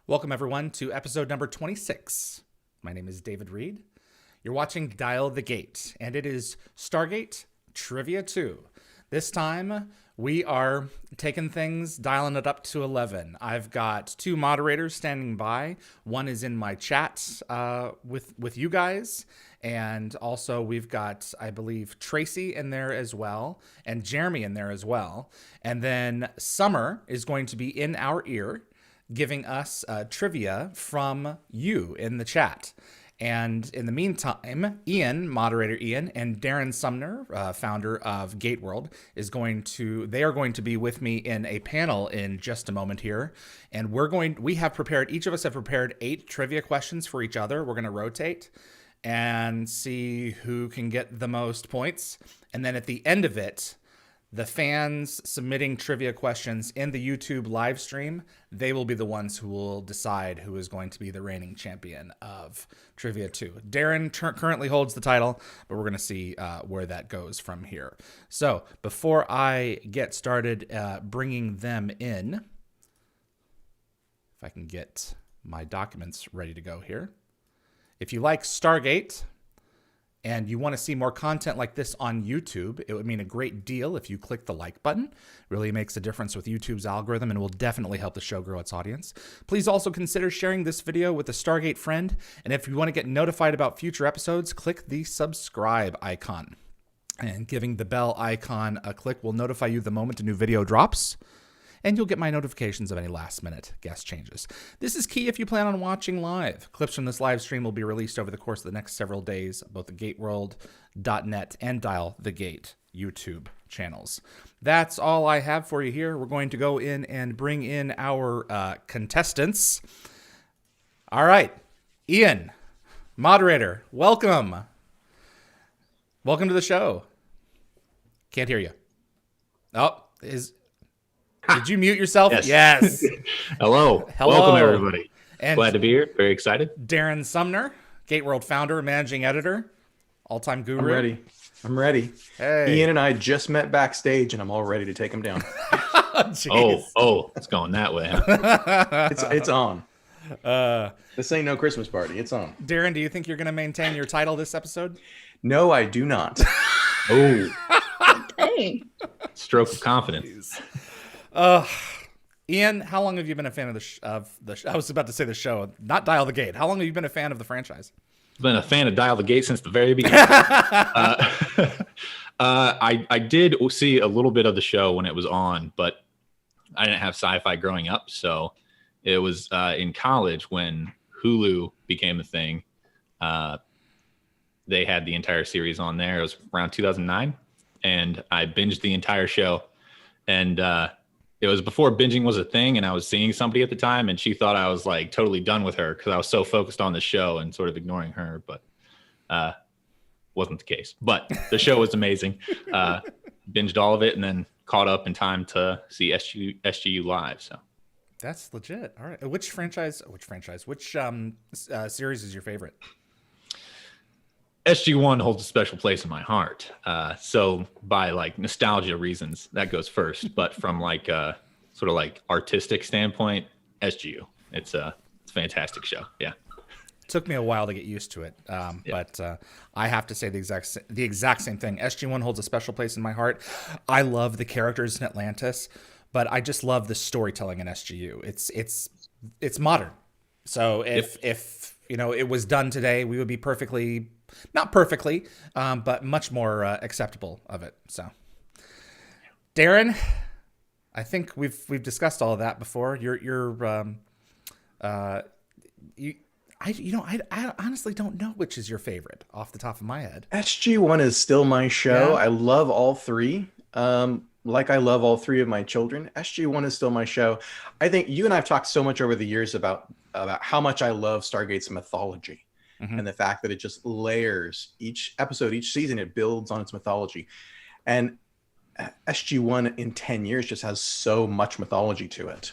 Welcome, everyone, to episode number 26. My name is David Reed. You're watching Dial the Gate, and it is Stargate Trivia 2. This time, we are taking things, dialing it up to 11. I've got two moderators standing by. One is in my chat with you guys, and also we've got, I believe, Tracy in there as well, and Jeremy in there as well. And then Summer is going to be in our ear, giving us trivia from you in the chat. And in the meantime, Moderator Ian, and Darren Sumner, founder of GateWorld, they are going to be with me in a panel in just a moment here. And each of us have prepared 8 trivia questions for each other. We're going to rotate and see who can get the most points. And then at the end of it, the fans submitting trivia questions in the YouTube live stream, they will be the ones who will decide who is going to be the reigning champion of Trivia 2. Darren currently holds the title, but we're going to see where that goes from here. So before I get started bringing them in, if I can get my documents ready to go here. If you like Stargate, and you want to see more content like this on YouTube, it would mean a great deal if you click the like button. It really makes a difference with YouTube's algorithm and will definitely help the show grow its audience. Please also consider sharing this video with a Stargate friend. And if you want to get notified about future episodes, click the subscribe icon. And giving the bell icon a click will notify you the moment a new video drops. And you'll get my notifications of any last-minute guest changes. This is key if you plan on watching live. Clips from this live stream will be released over the course of the next several days, both the GateWorld.net and Dial the Gate YouTube channels. That's all I have for you here. We're going to go in and bring in our contestants. All right, Ian, moderator, welcome. Welcome to the show. Can't hear you. Did you mute yourself? Yes. Hello. Welcome, everybody. And glad to be here. Very excited. Darren Sumner, GateWorld founder, managing editor, all-time guru. I'm ready. Hey. Ian and I just met backstage, and I'm all ready to take him down. It's going that way. It's on. This ain't no Christmas party. It's on. Darren, do you think you're going to maintain your title this episode? No, I do not. Hey. Stroke of confidence. Ian, how long have you been a fan of the I was about to say the show, not Dial the Gate. How long have you been a fan of the franchise? I've been a fan of Dial the Gate since the very beginning. I did see a little bit of the show when it was on, but I didn't have sci-fi growing up. So it was in college when Hulu became a thing. They had the entire series on there. It was around 2009, and I binged the entire show. And it was before binging was a thing, and I was seeing somebody at the time, and she thought I was like totally done with her because I was so focused on the show and sort of ignoring her, but wasn't the case. But the show was amazing. Binged all of it and then caught up in time to see SGU live. So that's legit. All right. Which series is your favorite? SG1 holds a special place in my heart. So by like nostalgia reasons, that goes first. But from like sort of like artistic standpoint, SGU. It's a fantastic show. Yeah. It took me a while to get used to it, but I have to say the exact same thing. SG1 holds a special place in my heart. I love the characters in Atlantis, but I just love the storytelling in SGU. It's modern. So if you know it was done today, we would be not perfectly, but much more acceptable of it. So, Darren, I think we've discussed all of that before. I honestly don't know which is your favorite off the top of my head. SG1 is still my show. Yeah. I love all three. Like I love all three of my children. SG1 is still my show. I think you and I have talked so much over the years about how much I love Stargate's mythology. Mm-hmm. And the fact that it just layers each episode, each season, it builds on its mythology. And SG1 in 10 years just has so much mythology to it.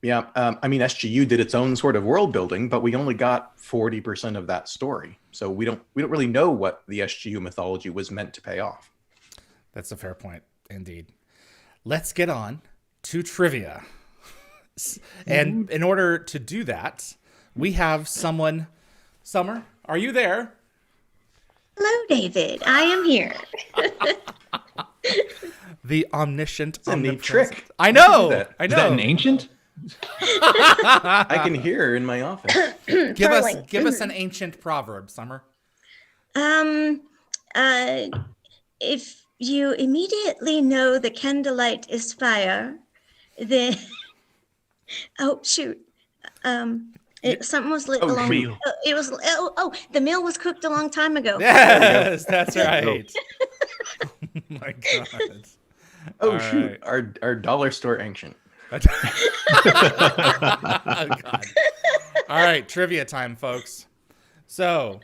SGU did its own sort of world building, but we only got 40% of that story. So we don't really know what the SGU mythology was meant to pay off. That's a fair point, indeed. Let's get on to trivia. And in order to do that, we have someone. Summer, are you there? Hello, David. I am here. The omniscient, It's a neat omnipresent. trick. I know. that. I Is that an know. ancient? I can hear her in my office. Give Darling. us an ancient proverb, Summer. If you immediately know the candlelight is fire, then oh shoot, something was lit Oh, along. shoot. It was the meal was cooked a long time ago. Yes, that's right. Oh my God. Oh All shoot, right. our dollar store ancient. Oh, God. All right, trivia time, folks. So,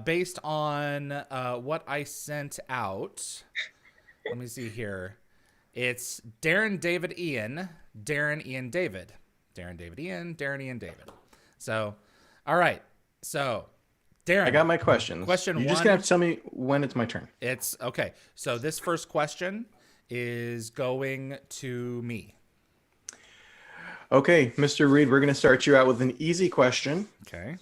based on what I sent out, let me see here. It's Darren, David, Ian, Darren, Ian, David. Darren, David, Ian, Darren, Ian, David. So, all right. So, Darren. I got my questions. Question You're one. just gonna have to tell me when it's my turn. It's okay. So, this first question is going to me. Okay, Mr. Reed, we're gonna start you out with an easy question. Okay.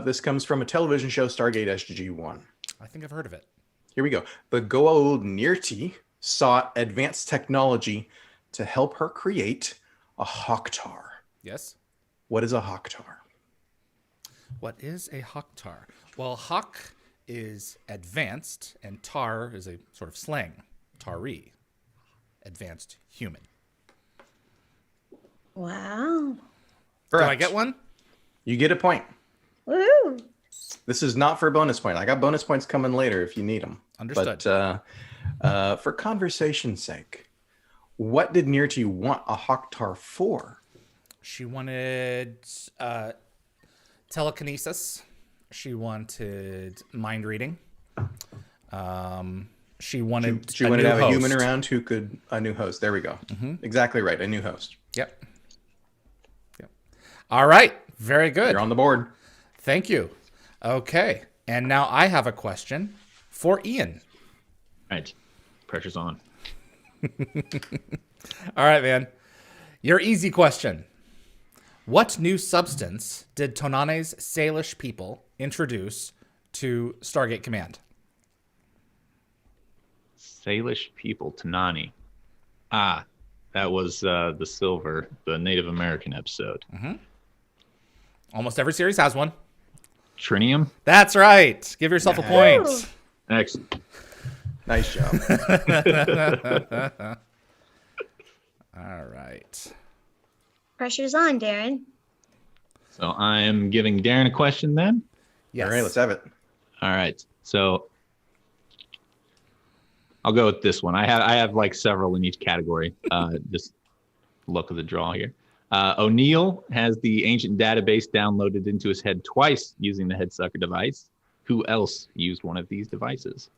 This comes from a television show, Stargate SG-1. I think I've heard of it. Here we go. The Goa'uld Nirti sought advanced technology to help her create a Hawktar. Yes. What is a Hawktar? What is a Hawktar? Well, Hawk is advanced, and Tar is a sort of slang. Tari. Advanced human. Wow. Do I Correct. get one? You get a point. Woo. This is not for bonus point. I got bonus points coming later if you need them. Understood. But for conversation's sake, what did Nirti want a Hawktar for? She wanted telekinesis. She wanted mind reading. She wanted She a wanted new to have a human host. around who could a new host. There we go. Exactly right. A new host. Yep. All right. Very good. You're on the board. Thank you. Okay. And now I have a question for Ian. Right. Pressure's on. All right, man. Your easy question. What new substance did Tonane's Salish people introduce to Stargate Command? Salish people, Tanani. Ah, that was the Silver, the Native American episode. Almost every series has one. Trinium. That's right. Give yourself a point. Ooh. Excellent. Nice job. All right. Pressure's on, Darren. So I am giving Darren a question then. Yes. All right, let's have it. All right. So I'll go with this one. I have like several in each category. Just look at the draw here. O'Neill has the ancient database downloaded into his head twice using the headsucker device. Who else used one of these devices?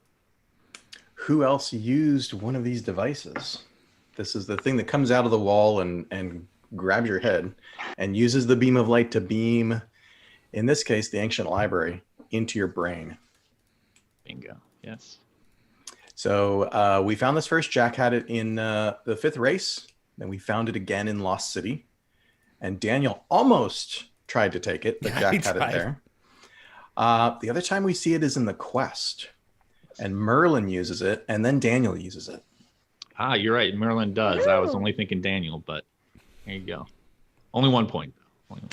Who else used one of these devices? This is the thing that comes out of the wall and grabs your head and uses the beam of light to beam, in this case, the ancient library into your brain. Bingo. Yes. So we found this first. Jack had it in the fifth race. Then we found it again in Lost City. And Daniel almost tried to take it, but Yeah, he Jack had tried. it there. The other time we see it is in the Quest. And Merlin uses it, and then Daniel uses it. Ah, you're right. Merlin does. I was only thinking Daniel, but there you go. Only 1 point. Only one.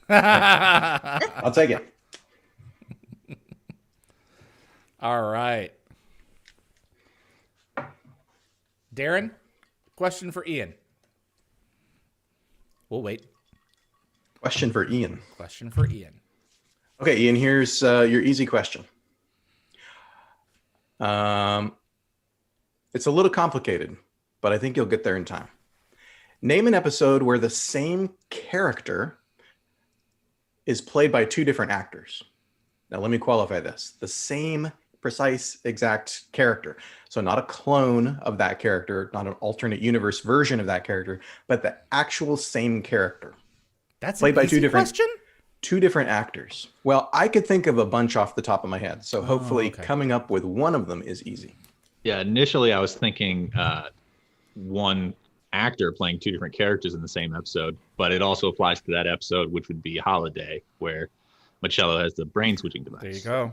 I'll take it. All right. Darren, question for Ian. We'll wait. Question for Ian. Question for Ian. Okay, Ian, here's your easy question. It's a little complicated, but I think you'll get there in time. Name an episode where the same character is played by two different actors. Now, let me qualify this. The same precise exact character. So not a clone of that character, not an alternate universe version of that character, but the actual same character. That's Played an by easy two different- question? Two different actors. Well, I could think of a bunch off the top of my head. So hopefully okay. coming up with one of them is easy. Yeah, initially I was thinking one actor playing two different characters in the same episode, but it also applies to that episode, which would be Holiday, where Michello has the brain switching device. There you go.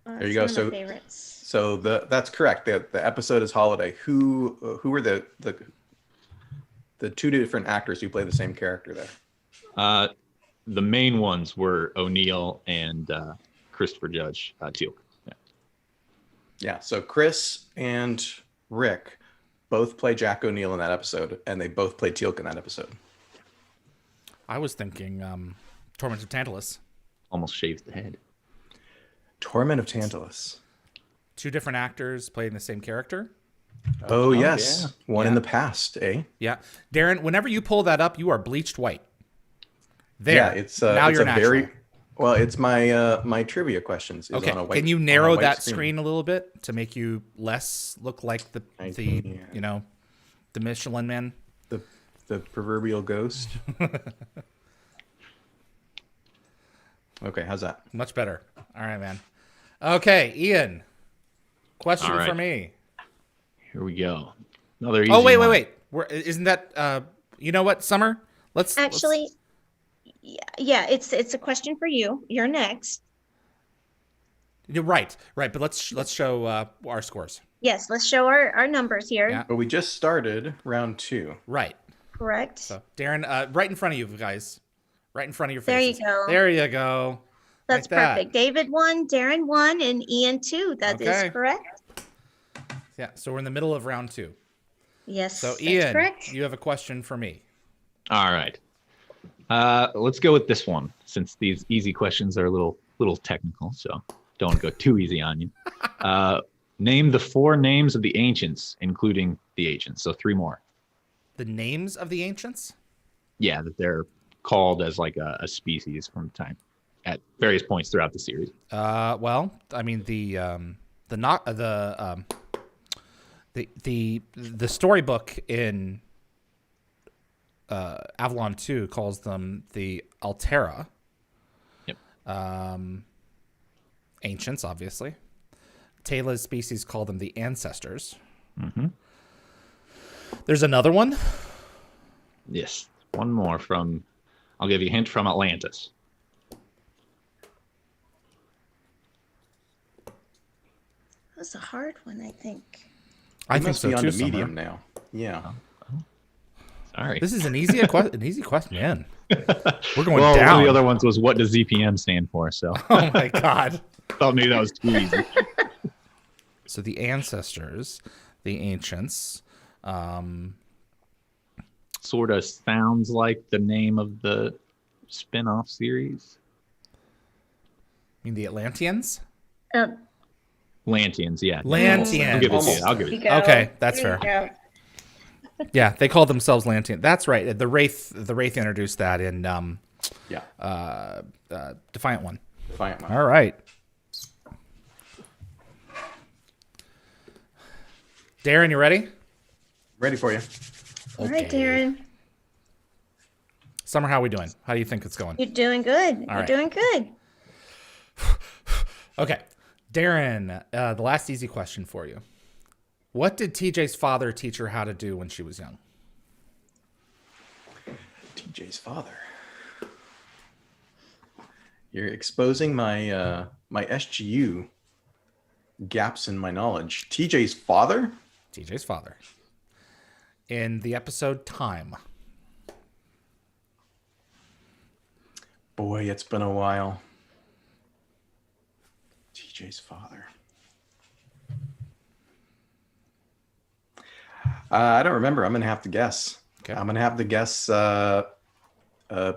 There you go. One of my favorites. So that's correct. The episode is Holiday. Who were the two different actors who play the same character there? The main ones were O'Neill and Christopher Judge Teal'c. Yeah. Yeah. So Chris and Rick both play Jack O'Neill in that episode, and they both play Teal'c in that episode. I was thinking Torment of Tantalus. Almost shaves the head. Torment of Tantalus. Two different actors playing the same character. Oh yes. yeah. One in the past, eh? Yeah. Darren, whenever you pull that up, you are bleached white. There. Yeah, it's now it's you're a natural. very well. It's my my trivia questions. Is Okay. on a white, Can you on a narrow white that screen a little bit to make you less look like the can. you know, the Michelin Man? The proverbial ghost. Okay, how's that? Much better. All right, man. Okay, Ian. Question All right. for me. Here we go. Another easy Oh, wait. Isn't that you know what, Summer? Let's Actually, yeah, it's a question for you. You're next. You're right. But let's show our scores. Yes, let's show our numbers here. Yeah. But we just started round 2. Right. Correct. So, Darren, right in front of you guys. Right in front of your There you faces. go. There you go. That's like that. perfect. David 1, Darren 1, and Ian 2. That is Okay. correct. Yeah, so we're in the middle of round 2. Yes, So, that's Ian, correct. you have a question for me. All right. Let's go with this one, since these easy questions are a little technical, so don't want to go too easy on you. Name the 4 names of the ancients, including the agents. So 3 more. The names of the ancients? Yeah, that they're called as like a species from time at various points throughout the series. Well, I mean the storybook in Avalon 2 calls them the Altera. Yep. Ancients, obviously. Taylor's species call them the ancestors. Mm-hmm. There's another one. Yes. One more from, I'll give you a hint, from Atlantis. That's a hard one, I think. I You think must so be on too. to medium Summer. now. Yeah. Sorry. This is an easy question, man. We're going Well, down. one of the other ones was, what does ZPM stand for? So Oh my god. thought maybe that was too easy. So the ancestors, the ancients. Sort of sounds like the name of the spin-off series. I mean the Atlanteans. Lantians, yeah. Lantians. I'll give it to you. I'll give it to you. Okay, that's fair. Yeah, they call themselves Lantian. That's right. The Wraith introduced that in Yeah. Defiant One. Defiant one. All right. Darren, you ready? Ready for you. All right, Darren. Summer, how are we doing? How do you think it's going? You're doing good. You're right. doing good. Okay. Darren, the last easy question for you. What did TJ's father teach her how to do when she was young? TJ's father. You're exposing my my SGU gaps in my knowledge. TJ's father? TJ's father. In the episode Time. Boy, it's been a while. TJ's father. I don't remember. I'm gonna have to guess. Okay. I'm gonna have to guess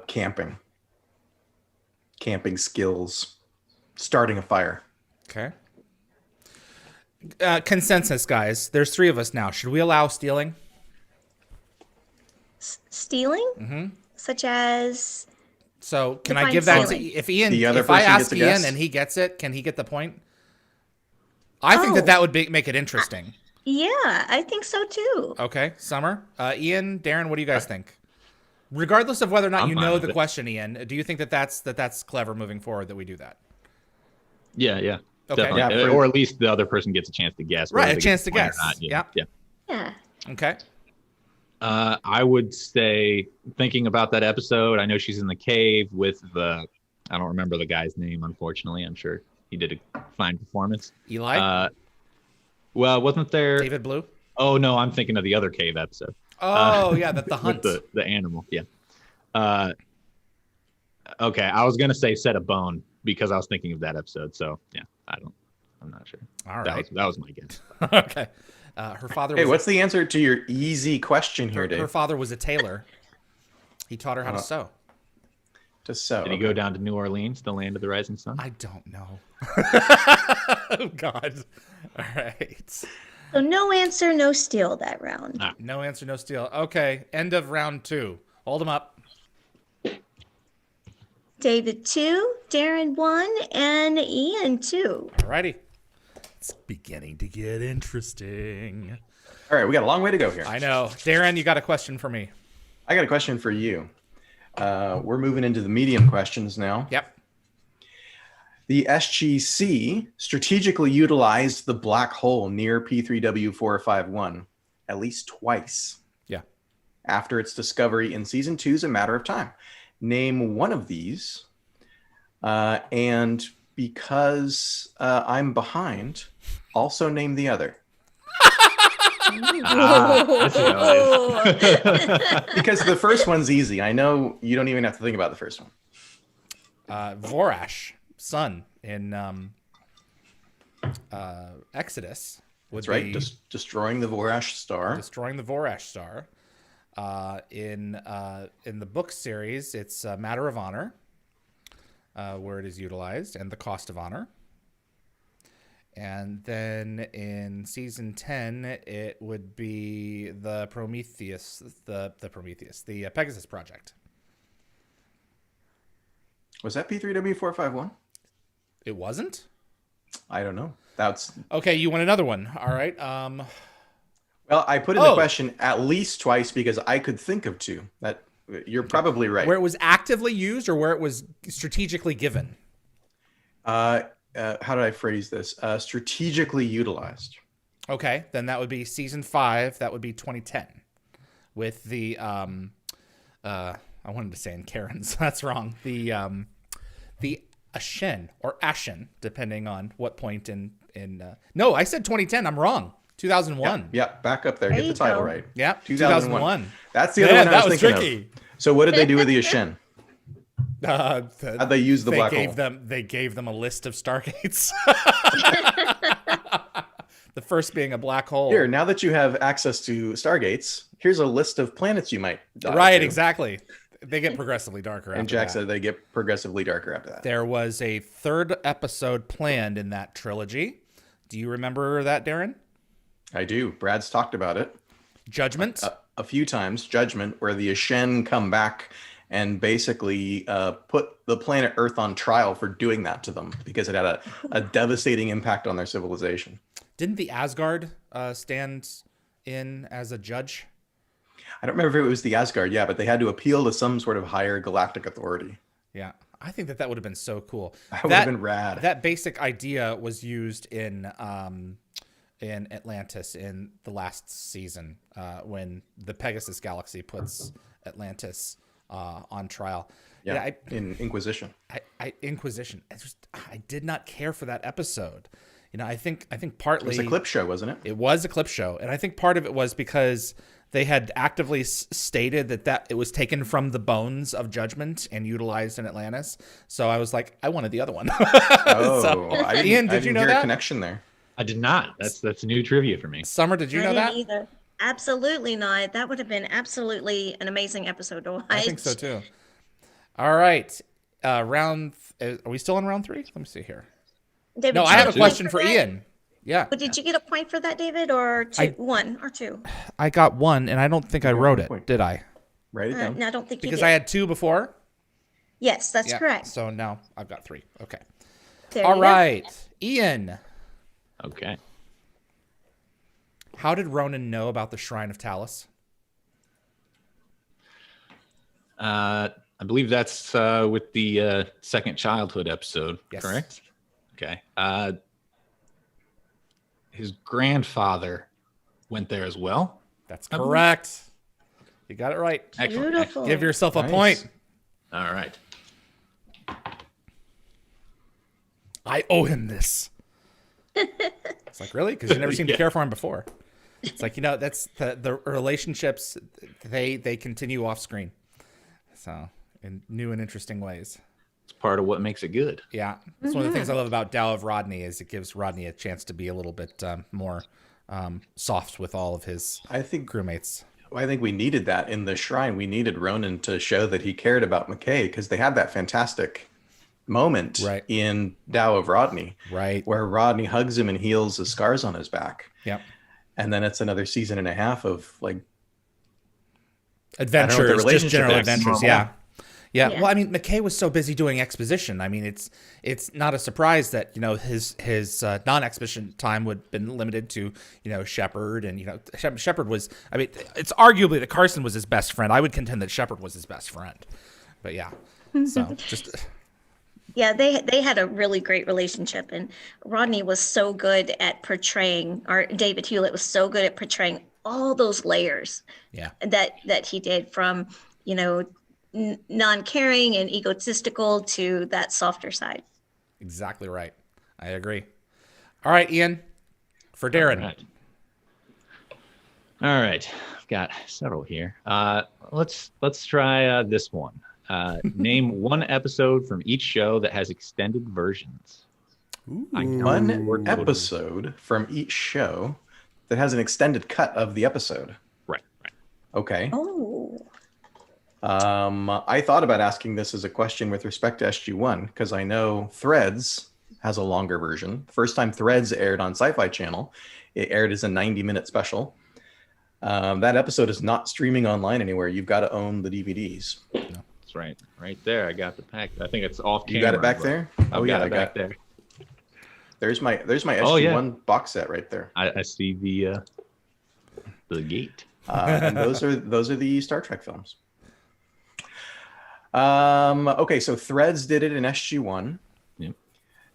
camping. Camping skills. Starting a fire. Okay. Consensus, guys. There's 3 of us now. Should we allow stealing? Stealing? Mm-hmm. Such as So can I Define give that to stealing. if Ian? The other If I person gets ask a Ian guess? and he gets it, can he get the point? I think Oh. that would make it interesting. yeah, I think so too. Okay, Summer, Ian, Darren, what do you guys think? Regardless of whether or not I'm you fine know with the it. question, Ian, do you think that's clever moving forward that we do that? Yeah. Okay. Definitely. Yeah, for- Or at least the other person gets a chance to guess. Right, whether a they chance get to the point or guess. not. Yeah. Yeah. Okay. I would say, thinking about that episode, I know she's in the cave with I don't remember the guy's name, unfortunately. I'm sure he did a fine performance. Eli? Well, wasn't there? David Blue? Oh, no, I'm thinking of the other cave episode. Oh, yeah, the hunt. With the animal, yeah. Okay, I was going to say Set a Bone because I was thinking of that episode. So, yeah, I'm not sure. All right. That was my guess. Okay. Her father Hey, was what's the answer to your easy question here, Dave? her father was a tailor. He taught her how to sew. To sew. Did he go down to New Orleans, the land of the rising sun? I don't know. Oh, God. All right. So no answer, no steal that round. No answer, no steal. Okay. End of round 2. Hold them up. David 2, Darren 1, and Ian 2. All righty. It's beginning to get interesting. All right, we got a long way to go here. I know. Darren, you got a question for me. I got a question for you. We're moving into the medium questions now. Yep. The SGC strategically utilized the black hole near P3W451 at least twice. Yeah. After its discovery in season 2's A Matter of Time. Name one of these. And because I'm behind, also name the other. That's Because the first one's easy. I know you don't even have to think about the first one. Vorash, son in Exodus. That's right. Destroying the Vorash star. Destroying the Vorash star. In the book series, it's a Matter of Honor, where it is utilized, and the Cost of Honor. And then in season 10, it would be the Prometheus, the Pegasus Project. Was that P3W451? It wasn't? I don't know. That's okay. You want another one? All right. Well, I put in the question at least twice because I could think of two. That you're probably right. Where it was actively used or where it was strategically given? How did I phrase this? Strategically utilized. Okay, then that would be season 5. That would be 2010, with the I wanted to say in Karen's. That's wrong. The Ashen or Ashen, depending on what point in. No, I said 2010. I'm wrong. 2001. Yeah, back up there. Get the title right. Yeah, 2001. That's the other one I was thinking tricky. of. So what did they do with the Ashen? How'd they use the black hole? They gave them a list of Stargates. The first being a black hole. Here, now that you have access to Stargates, here's a list of planets you might die Right, to. Exactly. They get progressively darker after And Jack that. said they get progressively darker after that. There was a 3rd episode planned in that trilogy. Do you remember that, Darren? I do. Brad's talked about it. Judgment? A few times. Judgment, where the Ashen come back and basically put the planet Earth on trial for doing that to them because it had a devastating impact on their civilization. Didn't the Asgard stand in as a judge? I don't remember if it was the Asgard, yeah, but they had to appeal to some sort of higher galactic authority. Yeah. I think that would have been so cool. That would have been rad. That basic idea was used in Atlantis in the last season when the Pegasus Galaxy puts Atlantis on trial. Yeah, in Inquisition. Inquisition. I did not care for that episode. I think partly it was a clip show, wasn't it? It was a clip show, and I think part of it was because they had actively stated that it was taken from the bones of Judgment and utilized in Atlantis. So I was like, I wanted the other one. Ian, did you know that? A connection there. I did not. That's new trivia for me. Summer, did you know that? Either. Absolutely not. That would have been absolutely an amazing episode to watch. I think so too. All right, are we still in round 3? Let me see here. David, no, I have a question for Ian. Yeah. But did you get a point for that, David, or one or two? I got one, and I don't think I wrote it. Did I? Write it down. No, I don't think you did. Because I had 2 before? Yes, that's correct. So now I've got 3. Okay. All right. Ian. Okay. How did Ronan know about the Shrine of Talus? I believe that's with the second childhood episode, yes. Correct? Okay. His grandfather went there as well. That's correct. You got it right. Excellent. Beautiful. Give yourself a Nice. point. All right. I owe him this. It's like, really? Because you never seemed to Yeah. care for him before. It's like, that's the relationships, they continue off screen. So in new and interesting ways. It's part of what makes it good. Yeah. That's one of the things I love about Tao of Rodney is it gives Rodney a chance to be a little bit more soft with all of his I think crewmates. we needed that in the shrine. We needed Ronan to show that he cared about McKay because they had that fantastic moment Right. in Tao of Rodney, Right. where Rodney hugs him and heals the scars on his back. Yep. And then it's another season and a half of like Adventures, the just relationship general is. adventures. Yeah. Yeah. Yeah. Well, I mean, McKay was so busy doing exposition. I mean, it's not a surprise that his non-exposition time would have been limited to Shepard, and Shepard was. I mean, it's arguably that Carson was his best friend. I would contend that Shepard was his best friend. But yeah, so just Yeah, they had a really great relationship, and Rodney was so good at portraying, or David Hewlett was so good at portraying all those layers yeah. that he did, from non-caring and egotistical to that softer side. Exactly right. I agree. All right, Ian, for Darren. All right. I've got several here. Let's try this one. Name one episode from each show that has extended versions. one episode from each show that has an extended cut of the episode. Right. Okay. Oh, I thought about asking this as a question with respect to SG1 because I know Threads has a longer version. First time Threads aired on Sci-Fi Channel, it aired as a 90-minute special. That episode is not streaming online anywhere. You've got to own the DVDs. That's right there. I got the pack. I think it's off camera. You got it back but there? I've got it back there. There's my SG1 Oh, yeah. box set right there. I see the gate. And those are the Star Trek films. Okay, so Threads did it in SG1. Yep.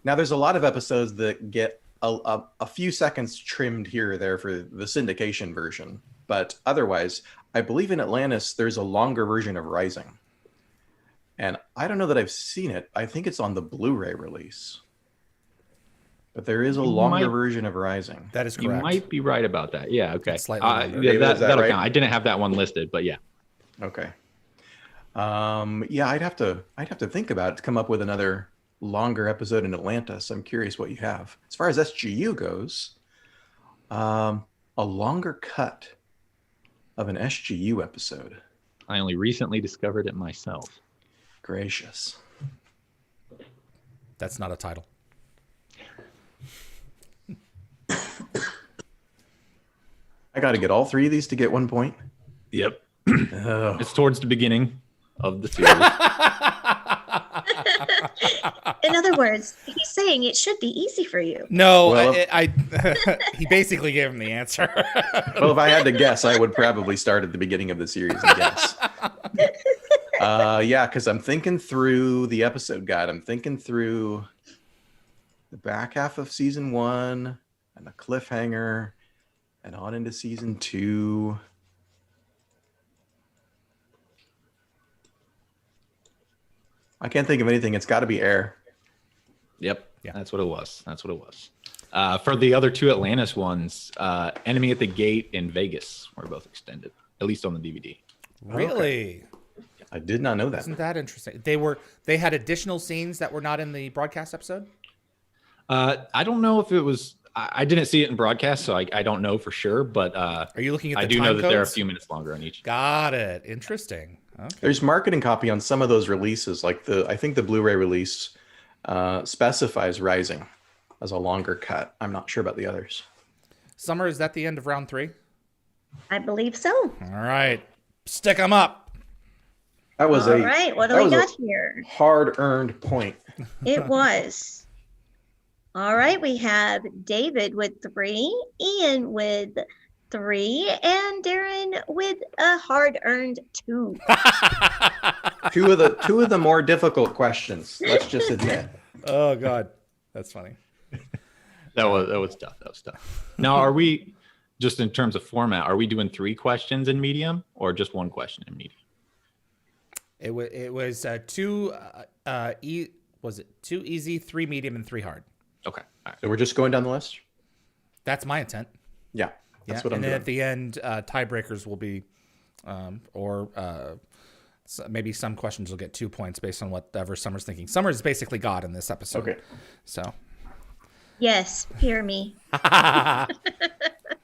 Now there's a lot of episodes that get a few seconds trimmed here or there for the syndication version, but otherwise, I believe in Atlantis there's a longer version of Rising, and I don't know that I've seen it. I think it's on the Blu-ray release, but there is a longer version of Rising. That is You correct. might be right about that. Yeah. Okay. It's slightly longer. Yeah, David, is that that'll right? count. I didn't have that one listed, but yeah. Okay. Yeah, I'd have to think about it to come up with another longer episode in Atlantis. I'm curious what you have. As far as SGU goes, a longer cut of an SGU episode. I only recently discovered it myself. Gracious. That's not a title. I got to get all three of these to get 1 point. Yep. Ugh. It's towards the beginning of the series. in other words, he's saying it should be easy for you. No, Well, he basically gave him the answer. Well, if I had to guess, I would probably start at the beginning of the series and guess. Yeah, because I'm thinking through the episode guide. I'm thinking through the back half of season 1 and the cliffhanger and on into season 2. I can't think of anything. It's got to be Air. Yep. Yeah. That's what it was. For the other two Atlantis ones, Enemy at the Gate and Vegas were both extended, at least on the DVD. Really? I did not know that. Isn't that interesting? They had additional scenes that were not in the broadcast episode? I don't know if it was. I didn't see it in broadcast, so I don't know for sure. But Are you looking at the I do time know that there are a codes? few minutes longer on each. Got it. Interesting. Okay. There's marketing copy on some of those releases. Like I think the Blu-ray release specifies Rising as a longer cut. I'm not sure about the others. Summer, is that the end of round 3? I believe so. All right. Stick them up. That was All right, what do we got here? hard-earned point. It was. All right, we have David with 3, Ian with 3, and Darren with a hard-earned 2. Two of the more difficult questions. Let's just admit. Oh, God. That's funny. That was tough. Now, are we just in terms of format, are we doing 3 questions in medium or just 1 question in medium? It was 2 was it 2 easy, 3 medium, and 3 hard. Okay. All right. So we're just going down the list? That's my intent. Yeah. That's what I'm and doing. then at the end, tiebreakers will be, maybe some questions will get 2 points based on whatever Summer's thinking. Summer is basically God in this episode. Okay. So. Yes, hear me.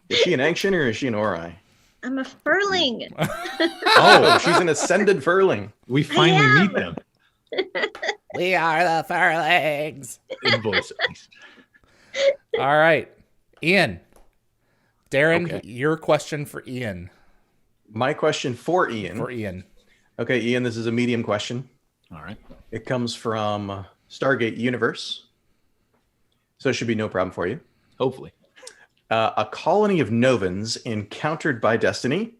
Is she an ancient or is she an Ori? I'm a furling. Oh, she's an ascended furling. We finally meet them We are the Furlings. in voice at least. All right. Ian. Darren, Okay. your question for Ian. My question for Ian. Okay, Ian, this is a medium question. All right. It comes from Stargate Universe. So it should be no problem for you. Hopefully. A colony of Novans encountered by destiny,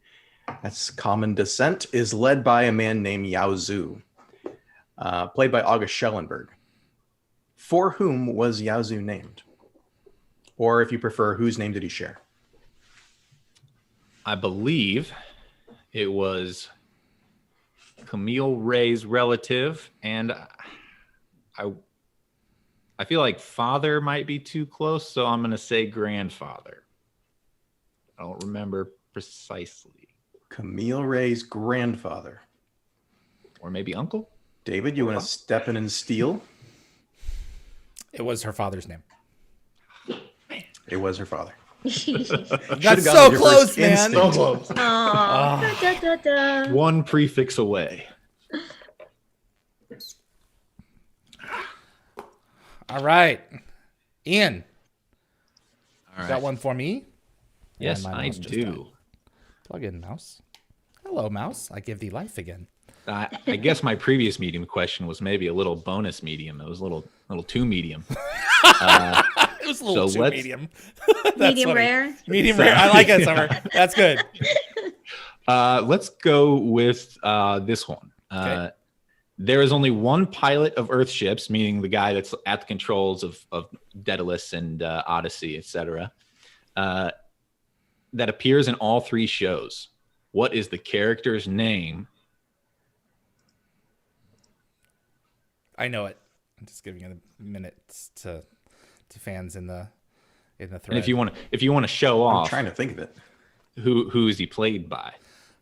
that's common descent, is led by a man named Yao Zhu, played by August Schellenberg. For whom was Yao Zhu named? Or if you prefer, whose name did he share? I believe it was Camille Ray's relative, and I feel like father might be too close, so I'm going to say grandfather. I don't remember precisely. Camille Ray's grandfather. Or maybe uncle? David, you want to step in and steal? It was her father's name. It was her father. That's Should've gone so with your close, first man. instinct. close. Aw. Da, da, da, da. One prefix away. All right. Ian, All right. got one for me? Yes, And my I mouse just do. died. Plug in, mouse. Hello, mouse. I give thee life again. I guess my previous medium question was maybe a little bonus medium. It was a little too medium. It was a little So too let's- medium. That's Medium funny. rare. Medium rare. I like it, Summer. That's good. Let's go with this one. Okay. There is only one pilot of Earth ships, meaning the guy that's at the controls of Daedalus and Odyssey, etc., that appears in all 3 shows. What is the character's name? I know it. I'm just giving it a minute to fans in the thread. And if you want to show I'm off trying to think of it. who is he played by?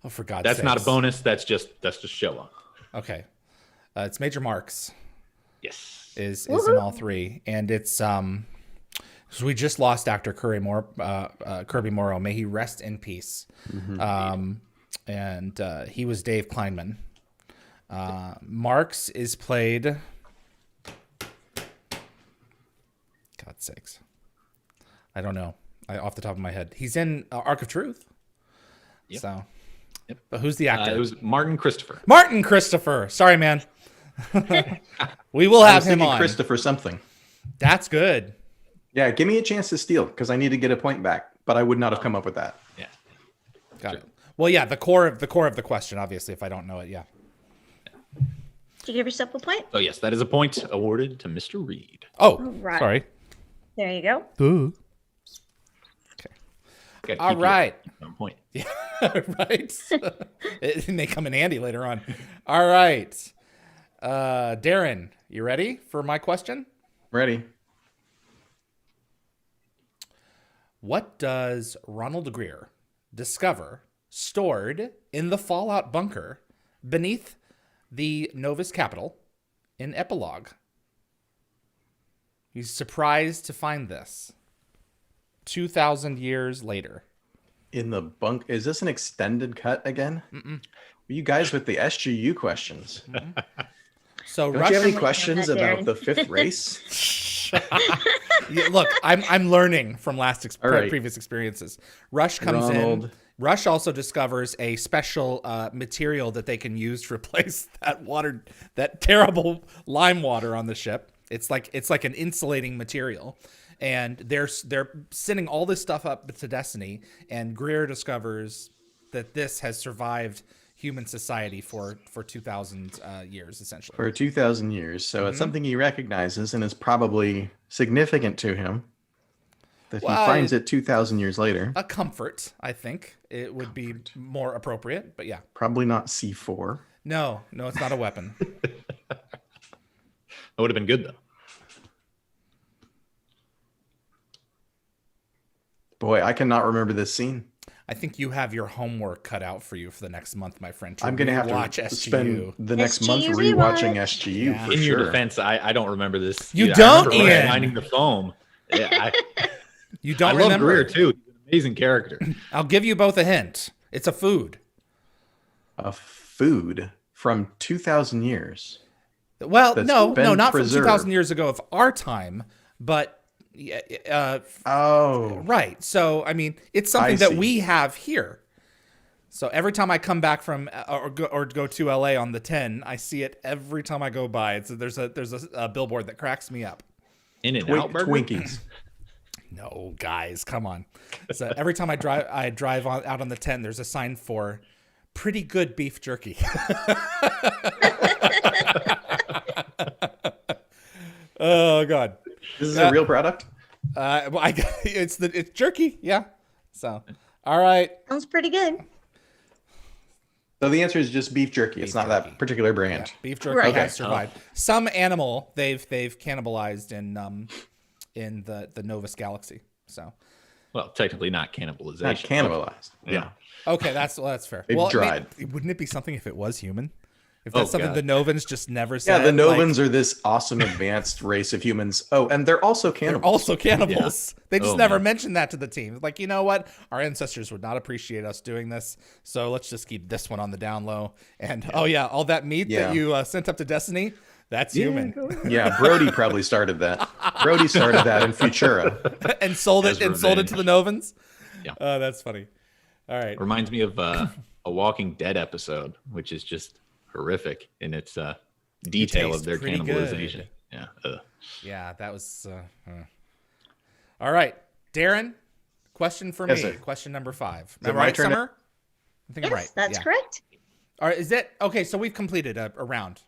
Oh, for God's That's sakes. not a bonus. That's just show off. Okay. It's Major Marks Yes. is in all 3, and it's so we just lost actor Kirby Morrow. May he rest in peace. And he was Dave Kleinman. Marks is played. God's sakes, I don't know. Off the top of my head, he's in Arc of Truth. Yep. So, Yep. but who's the actor? It was Martin Christopher. Martin Christopher. Sorry, man. We will I have was him thinking on. Christopher something. That's good. Yeah, give me a chance to steal because I need to get a point back, but I would not have come up with that. Yeah. Got it. Well, yeah, the core of the question, obviously, if I don't know it, yeah. Did you give yourself a point? Oh yes, that is a point awarded to Mr. Reed. Oh, right. sorry. There you go. Ooh. Gotta All keep you right. on point. Right. It may come in handy later on. All right. Darren, you ready for my question? Ready? What does Ronald Greer discover stored in the Fallout bunker beneath the Novus capital in Epilogue? He's surprised to find this 2,000 years later. In the bunk. Is this an extended cut again? You guys with the SGU questions. So Don't Rush, you have any Darren. questions about the 5th race? Yeah, look, I'm learning from All right. previous experiences. Rush comes in. Ronald. Rush also discovers a special material that they can use to replace that terrible lime water on the ship. It's like an insulating material, and they're sending all this stuff up to Destiny. And Greer discovers that this has survived human society for 2,000 years, essentially. For 2,000 years. So it's something he recognizes and is probably significant to him. If Well, he finds it 2,000 years later, a comfort, I think it would be more appropriate. But yeah, probably not C4. no, it's not a weapon. That would have been good though. Boy, I cannot remember this scene. I think you have your homework cut out for you for the next month, my friend. I'm going to have watch to SGU. spend the next month SGU rewatching rewatch. SGU Yeah. for In sure. your defense, I don't remember this. You either. don't, I remember Ian? finding the foam. Yeah, You I don't love remember? Greer too. He's an amazing character. I'll give you both a hint. It's a food. A food from 2,000 years. Well, That's no, been not from preserved. 2,000 years ago of our time, but Oh, right. So, I mean, it's something I that see. we have here. So every time I come back from or go to LA on the 10, I see it every time I go by. There's a billboard that cracks me up. In and out burger. Twinkies. No, guys, come on. So every time I drive out on the 10, there's a sign for pretty good beef jerky. Oh God. This is a real product? Well, it's jerky, yeah. So, all right. Sounds pretty good. So the answer is just beef jerky. It's Beef not jerky. that particular brand. Yeah, beef jerky Right. has survived. Some animal they've cannibalized in the Novus galaxy. So, Well, technically not cannibalization. Not cannibalized. Yeah. okay, that's fair. They've Well, I mean, dried. wouldn't it be something if it was human? If that's Oh, something God. the Novans just never Yeah, said. the like, Novans are this awesome advanced race of humans. Oh, and they're also they're cannibals. also cannibals. They just Oh, never man. mentioned that to the team. Like, you know what? Our ancestors would not appreciate us doing this, so let's just keep this one on the down low. And oh yeah, all that meat Yeah. that you sent up to Destiny, that's human. Yeah, Brody probably started that. Brody started that in Futura. and sold it As to the Novans. Yeah. Oh, that's funny. All right. Reminds me of a Walking Dead episode, which is just horrific in its detail tastes of their pretty cannibalization. good. Yeah. Yeah, that was. All right, Darren. Question for Yes, me. sir. Question number 5. it Am I my right, turn? Summer? I think Yes, I'm right. that's Yeah. correct. All right. Is that okay? So we've completed a round.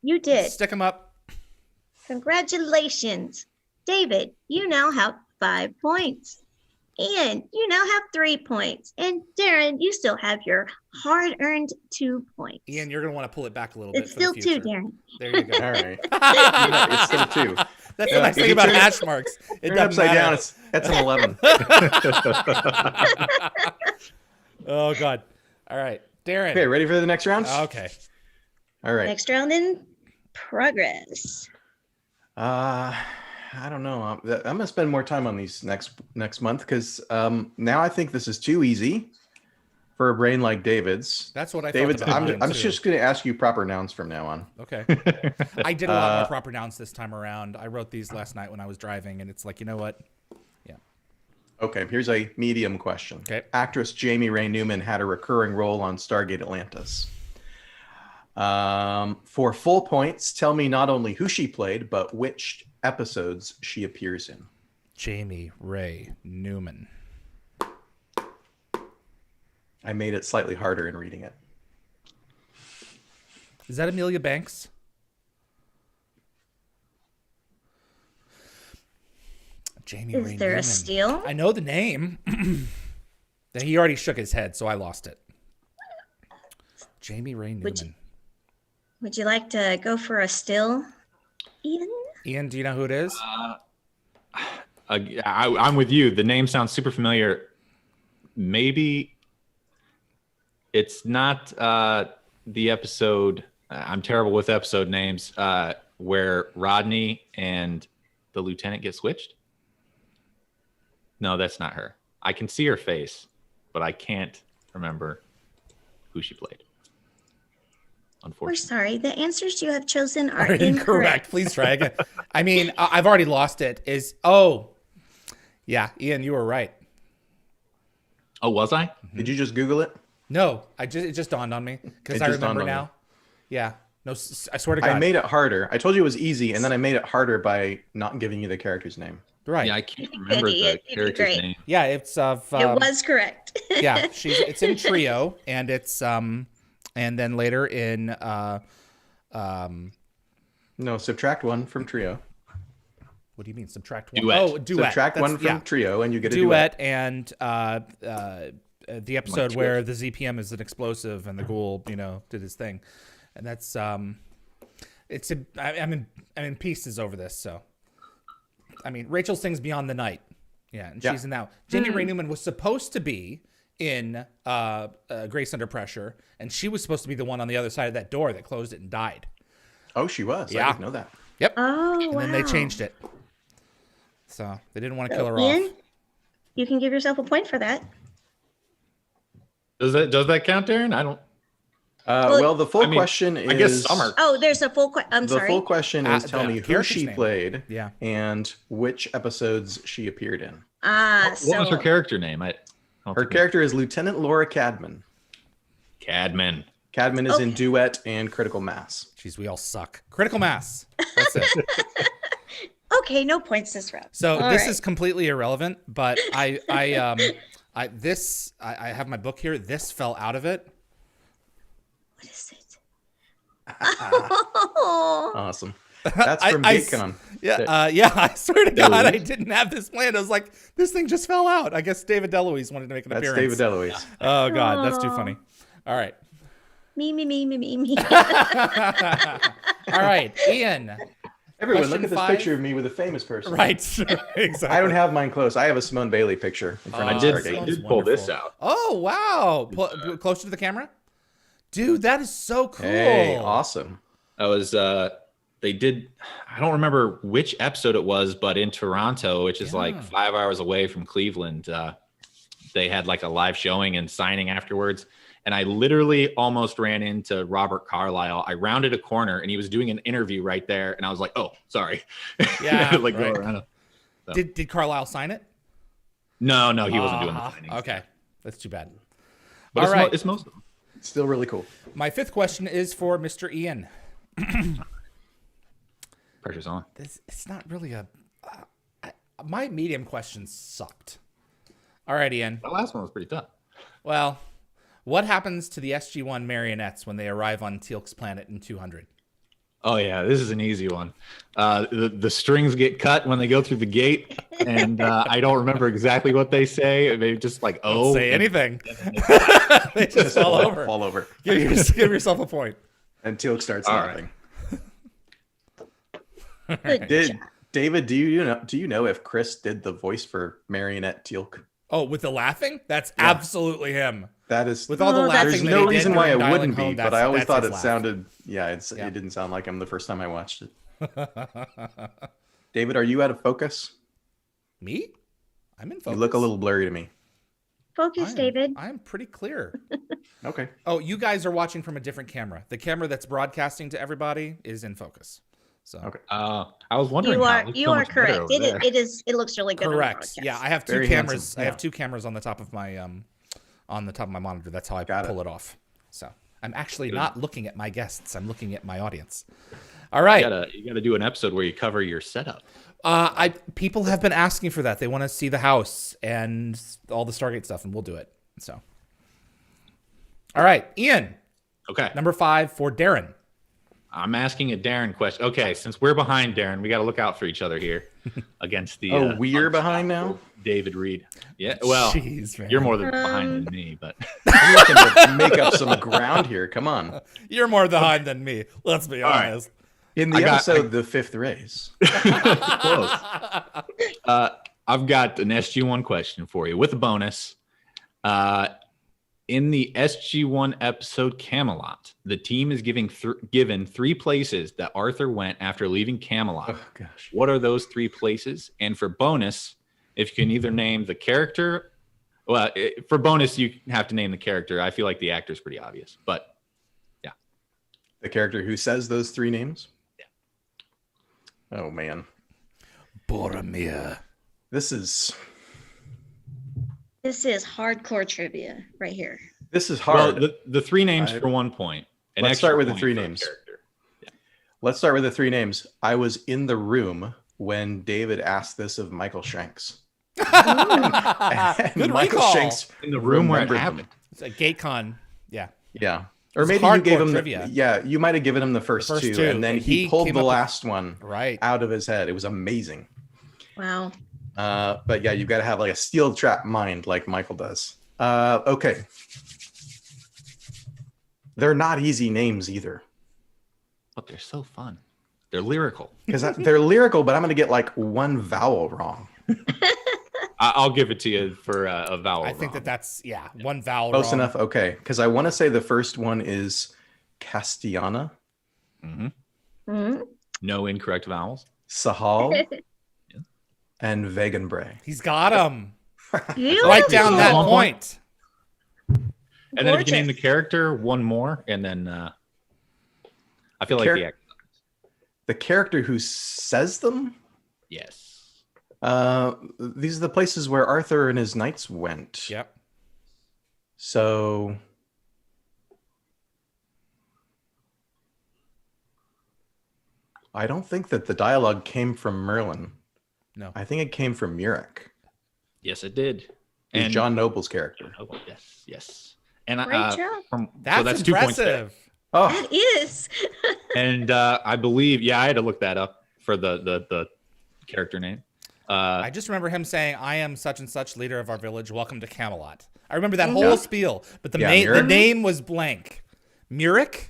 You did. Stick them up. Congratulations. David, you now have 5 points. Ian, you now have 3 points. And Darren, you still have your hard-earned 2 points. Ian, you're gonna want to pull it back a little bit. It's for still the 2, future. Darren. There you go. All right. Yeah, it's still 2. That's Yeah, the nice if thing you about turn it- hash marks. It Turn it doesn't upside down. matter. That's an 11. Oh God. All right, Darren. Okay, ready for the next round? Okay. All right. Next round in progress. I don't know. I'm gonna spend more time on these next month because now I think this is too easy for a brain like David's. That's what I David's. thought. about I'm mine, too. just gonna ask you proper nouns from now on. Okay. I did a lot more proper nouns this time around. I wrote these last night when I was driving, and it's like, you know what? Yeah. Okay, here's a medium question. Okay. Actress Jamie Ray Newman had a recurring role on Stargate Atlantis. For full points, tell me not only who she played, but which episodes she appears in. Jamie Ray Newman. I made it slightly harder in reading it. Is that Amelia Banks? Jamie Ray Is there Newman. a steal? I know the name. He already shook his head, so I lost it. Jamie Ray Would Newman. Would you like to go for a still, Ian? Ian, do you know who it is? I'm with you. The name sounds super familiar. Maybe it's not the episode. I'm terrible with episode names. Where Rodney and the lieutenant get switched. No, that's not her. I can see her face, but I can't remember who she played. We're Unfortunately. sorry. The answers you have chosen are Are incorrect. incorrect. Please try again. I mean, I've already lost it. Yeah, Ian, you were right. Oh, was I? Did you just Google it? No, it just dawned on me because It I just dawned remember on now. me. Yeah. No, I swear to God. I made it harder. I told you it was easy, and then I made it harder by not giving you the character's name. right. Yeah, I can't remember the Idiot. You did character's great. name. Yeah, it's of It was correct. yeah, it's in Trio, and it's and then later in No, subtract 1 from Trio. What do you mean subtract one? Duet. Oh, duet. Subtract one from trio, and you get a duet. And the episode Like where the ZPM is an explosive and the ghoul, did his thing, and that's I'm in pieces over this. So, I mean, Rachel sings "Beyond the Night," and she's in that. Jamie Ray Newman was supposed to be in Grace Under Pressure, and she was supposed to be the one on the other side of that door that closed it and died. Oh, she was. Yeah. I didn't know that. Yep. Oh, and wow. then they changed it. So they didn't want to kill her Ian, off. you can give yourself a point for that. Does that count, Darren? I don't. Well, the full question is. I guess Summer. Oh, there's a full question. I'm The sorry. full question is tell me who character's she name. played Yeah. and which episodes she appeared in. What was her character name? Her character is Lieutenant Laura Cadman. Cadman. Cadman is in Duet and Critical Mass. Jeez, we all suck. Critical Mass. That's it. Okay, no points this round. So All this right. is completely irrelevant, but I have my book here. This fell out of it. What is it? Oh, Awesome. That's from GateCon. Yeah, I swear to God, I didn't have this planned. I was like, this thing just fell out. I guess David Deluise wanted to make an That's appearance. David Deluise. Oh God, that's too funny. All right. me. All right, Ian. Everyone, Question look at this 5. picture of me with a famous person. Right, exactly. I don't have mine close. I have a Simone Bailey picture in front I of did, Stargate. I did pull this wonderful. out. Oh wow, closer to the camera, dude. That is so cool. Hey, awesome. I was they did, I don't remember which episode it was, but in Toronto, which is like 5 hours away from Cleveland, they had like a live showing and signing afterwards. And I literally almost ran into Robert Carlyle. I rounded a corner and he was doing an interview right there. And I was like, oh, sorry. Yeah, like right. go around. So. Did Carlisle sign it? No, he wasn't doing the signings. Okay, that's too bad. But All it's, right. it's most of them. It's still really cool. My 5th question is for Mr. Ian. Pressure's on. It's not really my medium questions sucked. All right, Ian. The last one was pretty tough. Well, what happens to the SG-1 marionettes when they arrive on Teal'c's planet in 200? Oh yeah, this is an easy one. The strings get cut when they go through the gate, and I don't remember exactly what they say. They just like Don't say anything. They just fall over. Fall over. Give yourself a point. And Teal'c starts All laughing. good job. David, do you know if Chris did the voice for Marionette Teal'c? Oh, with the laughing? That's absolutely him. That is With all the Oh, laughing, There's that no he did reason why it during wouldn't Dialing be, Home, but I always that's thought his it laugh. sounded. Yeah, it didn't sound like him the first time I watched it. David, are you out of focus? Me? I'm in focus. You look a little blurry to me. Focus, David. I'm pretty clear. Okay. Oh, you guys are watching from a different camera. The camera that's broadcasting to everybody is in focus. So Okay. I was wondering. You how are it looked you so are much better correct. over there. It looks really good. correct. On the Yeah, broadcast. I have two Very cameras. handsome, I have yeah. 2 cameras on the top of my monitor. That's how I Got pull it. it off. So I'm actually not looking at my guests. I'm looking at my audience. All right. You gotta do an episode where you cover your setup. People have been asking for that. They want to see the house and all the Stargate stuff, and we'll do it. So, all right, Ian, Okay. number 5 for Darren. I'm asking a Darren question. Okay, since we're behind Darren, we got to look out for each other here against the. We're behind now. David Reed. Yeah. Well, Jeez, man. you're more than behind than me, but I'm looking to make up some ground here. Come on. You're more behind than me. Let's be right. honest. In the episode, The Fifth Race. close. I've got an SG1 question for you with a bonus. In the SG1 episode Camelot, the team is given 3 places that Arthur went after leaving Camelot. Oh gosh. What are those 3 places? And for bonus, if you can either name the character, well, for bonus, you have to name the character. I feel like the actor's pretty obvious, but yeah. The character who says those 3 names? Yeah. Oh man. Boromir. This is hardcore trivia right here. This is hard. Well, the 3 names for 1 point. An Let's extra start with the point 3 for names. character. Let's start with the 3 names. I was in the room when David asked this of Michael Shanks. And Good Michael recall. Shanks In the room where it remembered happened. It's a GateCon. Yeah. Yeah. Or It's maybe you gave hardcore him trivia. you might have given him the first, first 2, two, and then and he he pulled came the up with- last one Right. out of his head. It was amazing. Wow. But yeah, you've got to have like a steel trap mind like Michael does. Okay. They're not easy names either. But they're so fun. They're lyrical. Because they're lyrical, but I'm going to get like one vowel wrong. I'll give it to you for a vowel. I think wrong. that's one vowel Close wrong. enough. Okay. Because I want to say the first one is Castellana, Mhm. No incorrect vowels. Sahal, and Veganbray. He's got him. Beautiful. Write down that One point. And then if you can name the Gorgeous. character, one more, and then I feel like The character who says them? yes. These are the places where Arthur and his knights went. Yep. So I don't think that the dialogue came from Merlin. No. I think it came from Murik, Yes, it did. who's John Noble's character. Oh, yes. And Great job. That's, so that's 2 points there. impressive. Oh, That is. And I believe, I had to look that up for the character name. I just remember him saying, "I am such and such, leader of our village. Welcome to Camelot." I remember that whole spiel, but the Murik? name was blank. Murik?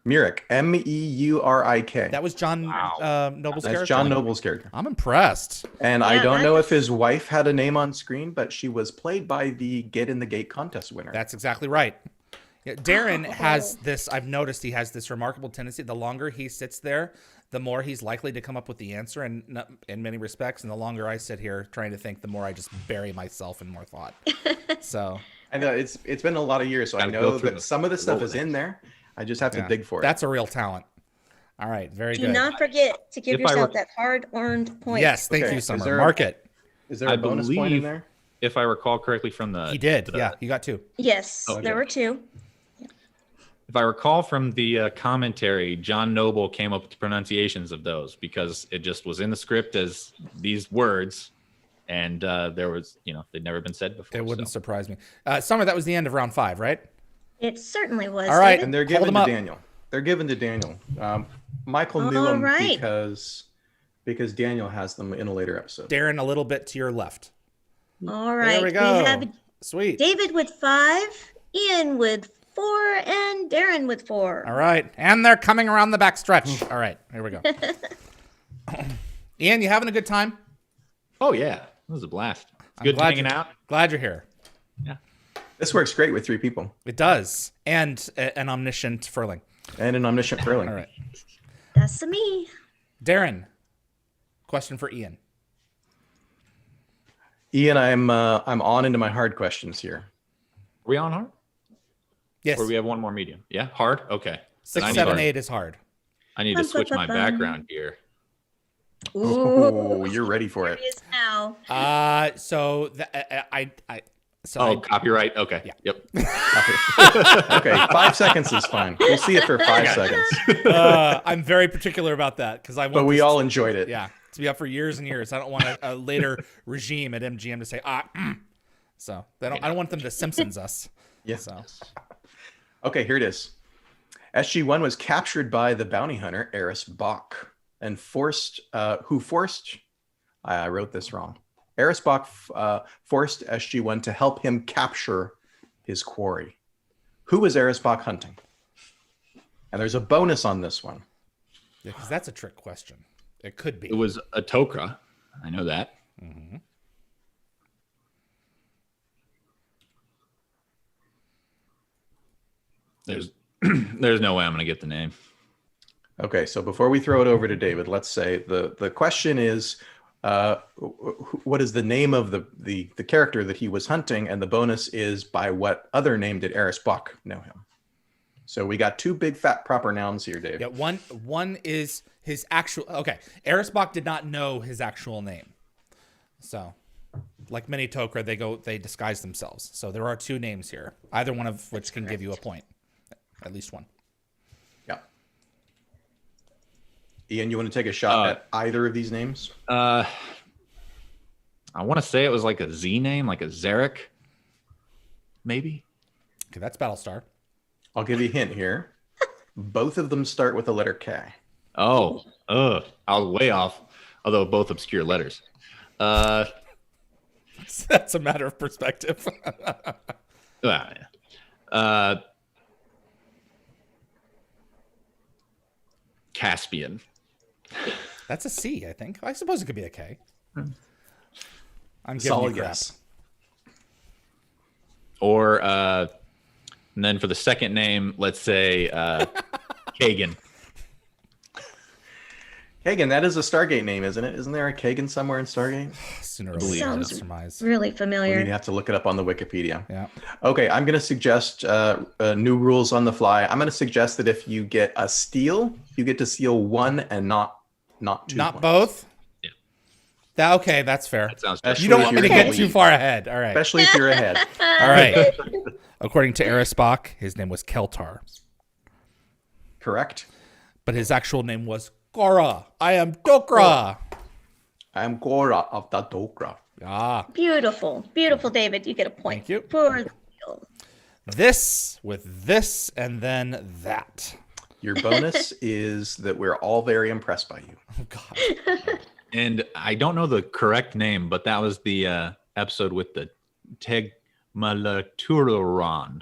Murik, Meurik. That was John Noble's That's character. John Noble's character. I'm impressed. And I Yeah, don't know that's- if his wife had a name on screen, but she was played by the Get in the Gate contest winner. That's exactly right. Yeah, Darren has this. I've noticed he has this remarkable tendency. The longer he sits there, the more he's likely to come up with the answer. And in many respects, and the longer I sit here trying to think, the more I just bury myself in more thought. So I know it's been a lot of years, so I Gotta go know through that some of the stuff is Rolodex. in there. I just have to yeah, dig for it. that's a real talent. All right, very Do good. not forget to give If I yourself were- that hard-earned point. Yes, thank Okay, you, is Summer. there a- Mark it. Is there a I bonus point in believe- there? If I recall correctly from the He did. the- Yeah, you got two. Yes, Okay. there were two. If I recall from the commentary, John Noble came up with the pronunciations of those because it just was in the script as these words, and there was, they'd never been said before. It wouldn't so. surprise me. Summer, that was the end of round 5, right? It certainly was. All right. David. And they're Hold given them to up. Daniel. They're given to Daniel. Michael knew All them right. because Daniel has them in a later episode. Darren, a little bit to your left. All right. There we go. have Sweet. David with 5, Ian with 4, and Darren with 4. All right. And they're coming around the back stretch. All right. Here we go. Ian, you having a good time? Oh yeah, it was a blast. It's I'm good glad hanging you- out. Glad you're here. Yeah. This works great with 3 people It does. And an omniscient Furling. and an omniscient Furling. All right. That's me. Darren, question for Ian. Ian, I'm on into my hard questions here. Are we on hard? Yes. Or we have one more medium? Yeah, hard. Okay. Then 6, 7, 8 is hard. I need to switch my background here. Oh, you're ready for it. Here he is now. Copyright. Okay. Yeah. Yep. Okay, 5 seconds is fine. We'll see it for 5 seconds. I'm very particular about that because I want But we this all enjoyed it. to be up for years and years. I don't want a later regime at MGM to say so I don't want them to Simpsons us. Yeah. So Okay, here it is. SG-1 was captured by the bounty hunter Eris Bach and I wrote this wrong. Eris Bach forced SG-1 to help him capture his quarry. Who was Eris Bach hunting? And there's a bonus on this one. yeah, because that's a trick question. It could be. It was a Tok'ra. I know that. Mm-hmm. There's no way I'm gonna get the name. Okay, so before we throw it over to David, let's say the question is, what is the name of the character that he was hunting, and the bonus is by what other name did Eris Bach know him? So we got 2 big fat proper nouns here, Dave. Yeah, one is his actual. Okay, Eris Bach did not know his actual name, so like many Tok'ra, they disguise themselves. So there are 2 names here, either one of which can give you a point, at least one. Yeah. Ian, you want to take a shot at either of these names? I want to say it was like a Z name, like a Zarek, maybe. Okay, that's Battlestar. I'll give you a hint here. Both of them start with the letter K. Oh, I was way off. although both obscure letters. That's a matter of perspective. Yeah. Caspian. That's a C, I think. I suppose it could be a K. I'm giving Solid you crap. guess. Or, and then for the second name, let's say Kagan. Kagan, that is a Stargate name, isn't it? Isn't there a Kagan somewhere in Stargate? Sooner or later, I Sounds surmise. really You familiar. have to look it up on the Wikipedia. Yeah. Okay, I'm going to suggest new rules on the fly. I'm going to suggest that if you get a steal, you get to steal one and not two. Not points. both? Yeah. Okay, that's fair. That sounds Especially You don't if want me to you're in get the too lead. far ahead. All right. Especially if you're ahead. All right. According to Erisbach, his name was Keltar, Correct. but his actual name was Gora. I am Dokra. I am Gora of the Dokra. Ah, Beautiful. Beautiful, David. You get a point. Thank you. For the wheel. this with this and then that. Your bonus is that we're all very impressed by you. Oh, God. And I don't know the correct name, but that was the episode with the Tegmalaturon,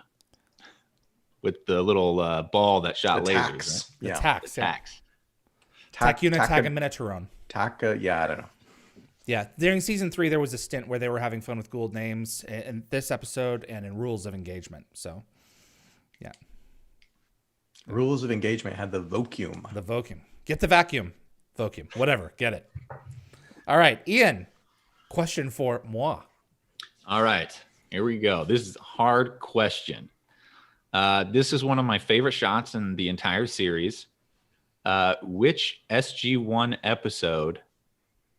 with the little ball that shot The lasers. tax. The Yeah. tax. Right? Yeah. Tax. Takuna Tagaminaturon. Taka, yeah, I don't know. Yeah, during season 3, there was a stint where they were having fun with Gould names in this episode and in Rules of Engagement. So, yeah, Rules of Engagement had the vacuum. the vacuum. Get the vacuum. Vacuum. Whatever. Get it. All right, Ian, question for moi. All right, here we go. This is a hard question. This is one of my favorite shots in the entire series. Which SG-1 episode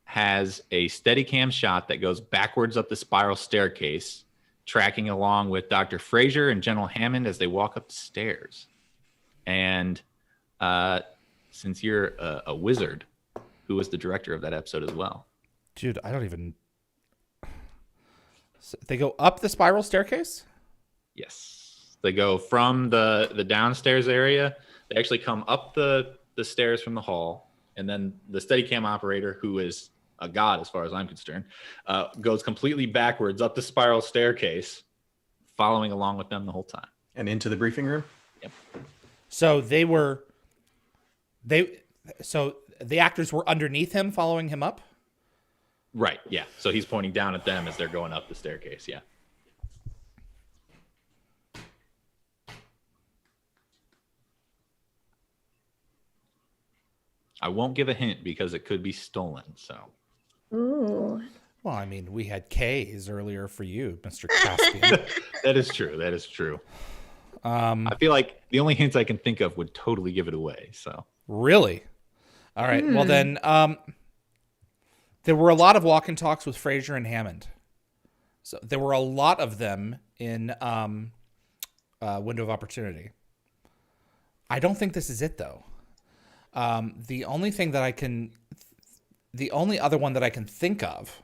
has a Steadicam shot that goes backwards up the spiral staircase, tracking along with Dr. Fraser and General Hammond as they walk up the stairs? And since you're a wizard, who was the director of that episode as well? Dude, I don't even... So they go up the spiral staircase? Yes. They go from the downstairs area. They actually come up the stairs from the hall, and then the Steadicam operator, who is a god as far as I'm concerned, goes completely backwards up the spiral staircase, following along with them the whole time. And into the briefing room? Yep. So so the actors were underneath him following him up? Right, yeah. So he's pointing down at them as they're going up the staircase, yeah. I won't give a hint because it could be stolen, so... Ooh. Well, I mean, we had K's earlier for you, Mr. Caspian. That is true. That is true. Um, I feel like the only hints I can think of would totally give it away. So Really? All right. Well, then, there were a lot of walk and talks with Fraser and Hammond. So there were a lot of them in Window of Opportunity. I don't think this is it, though. The only other one that I can think of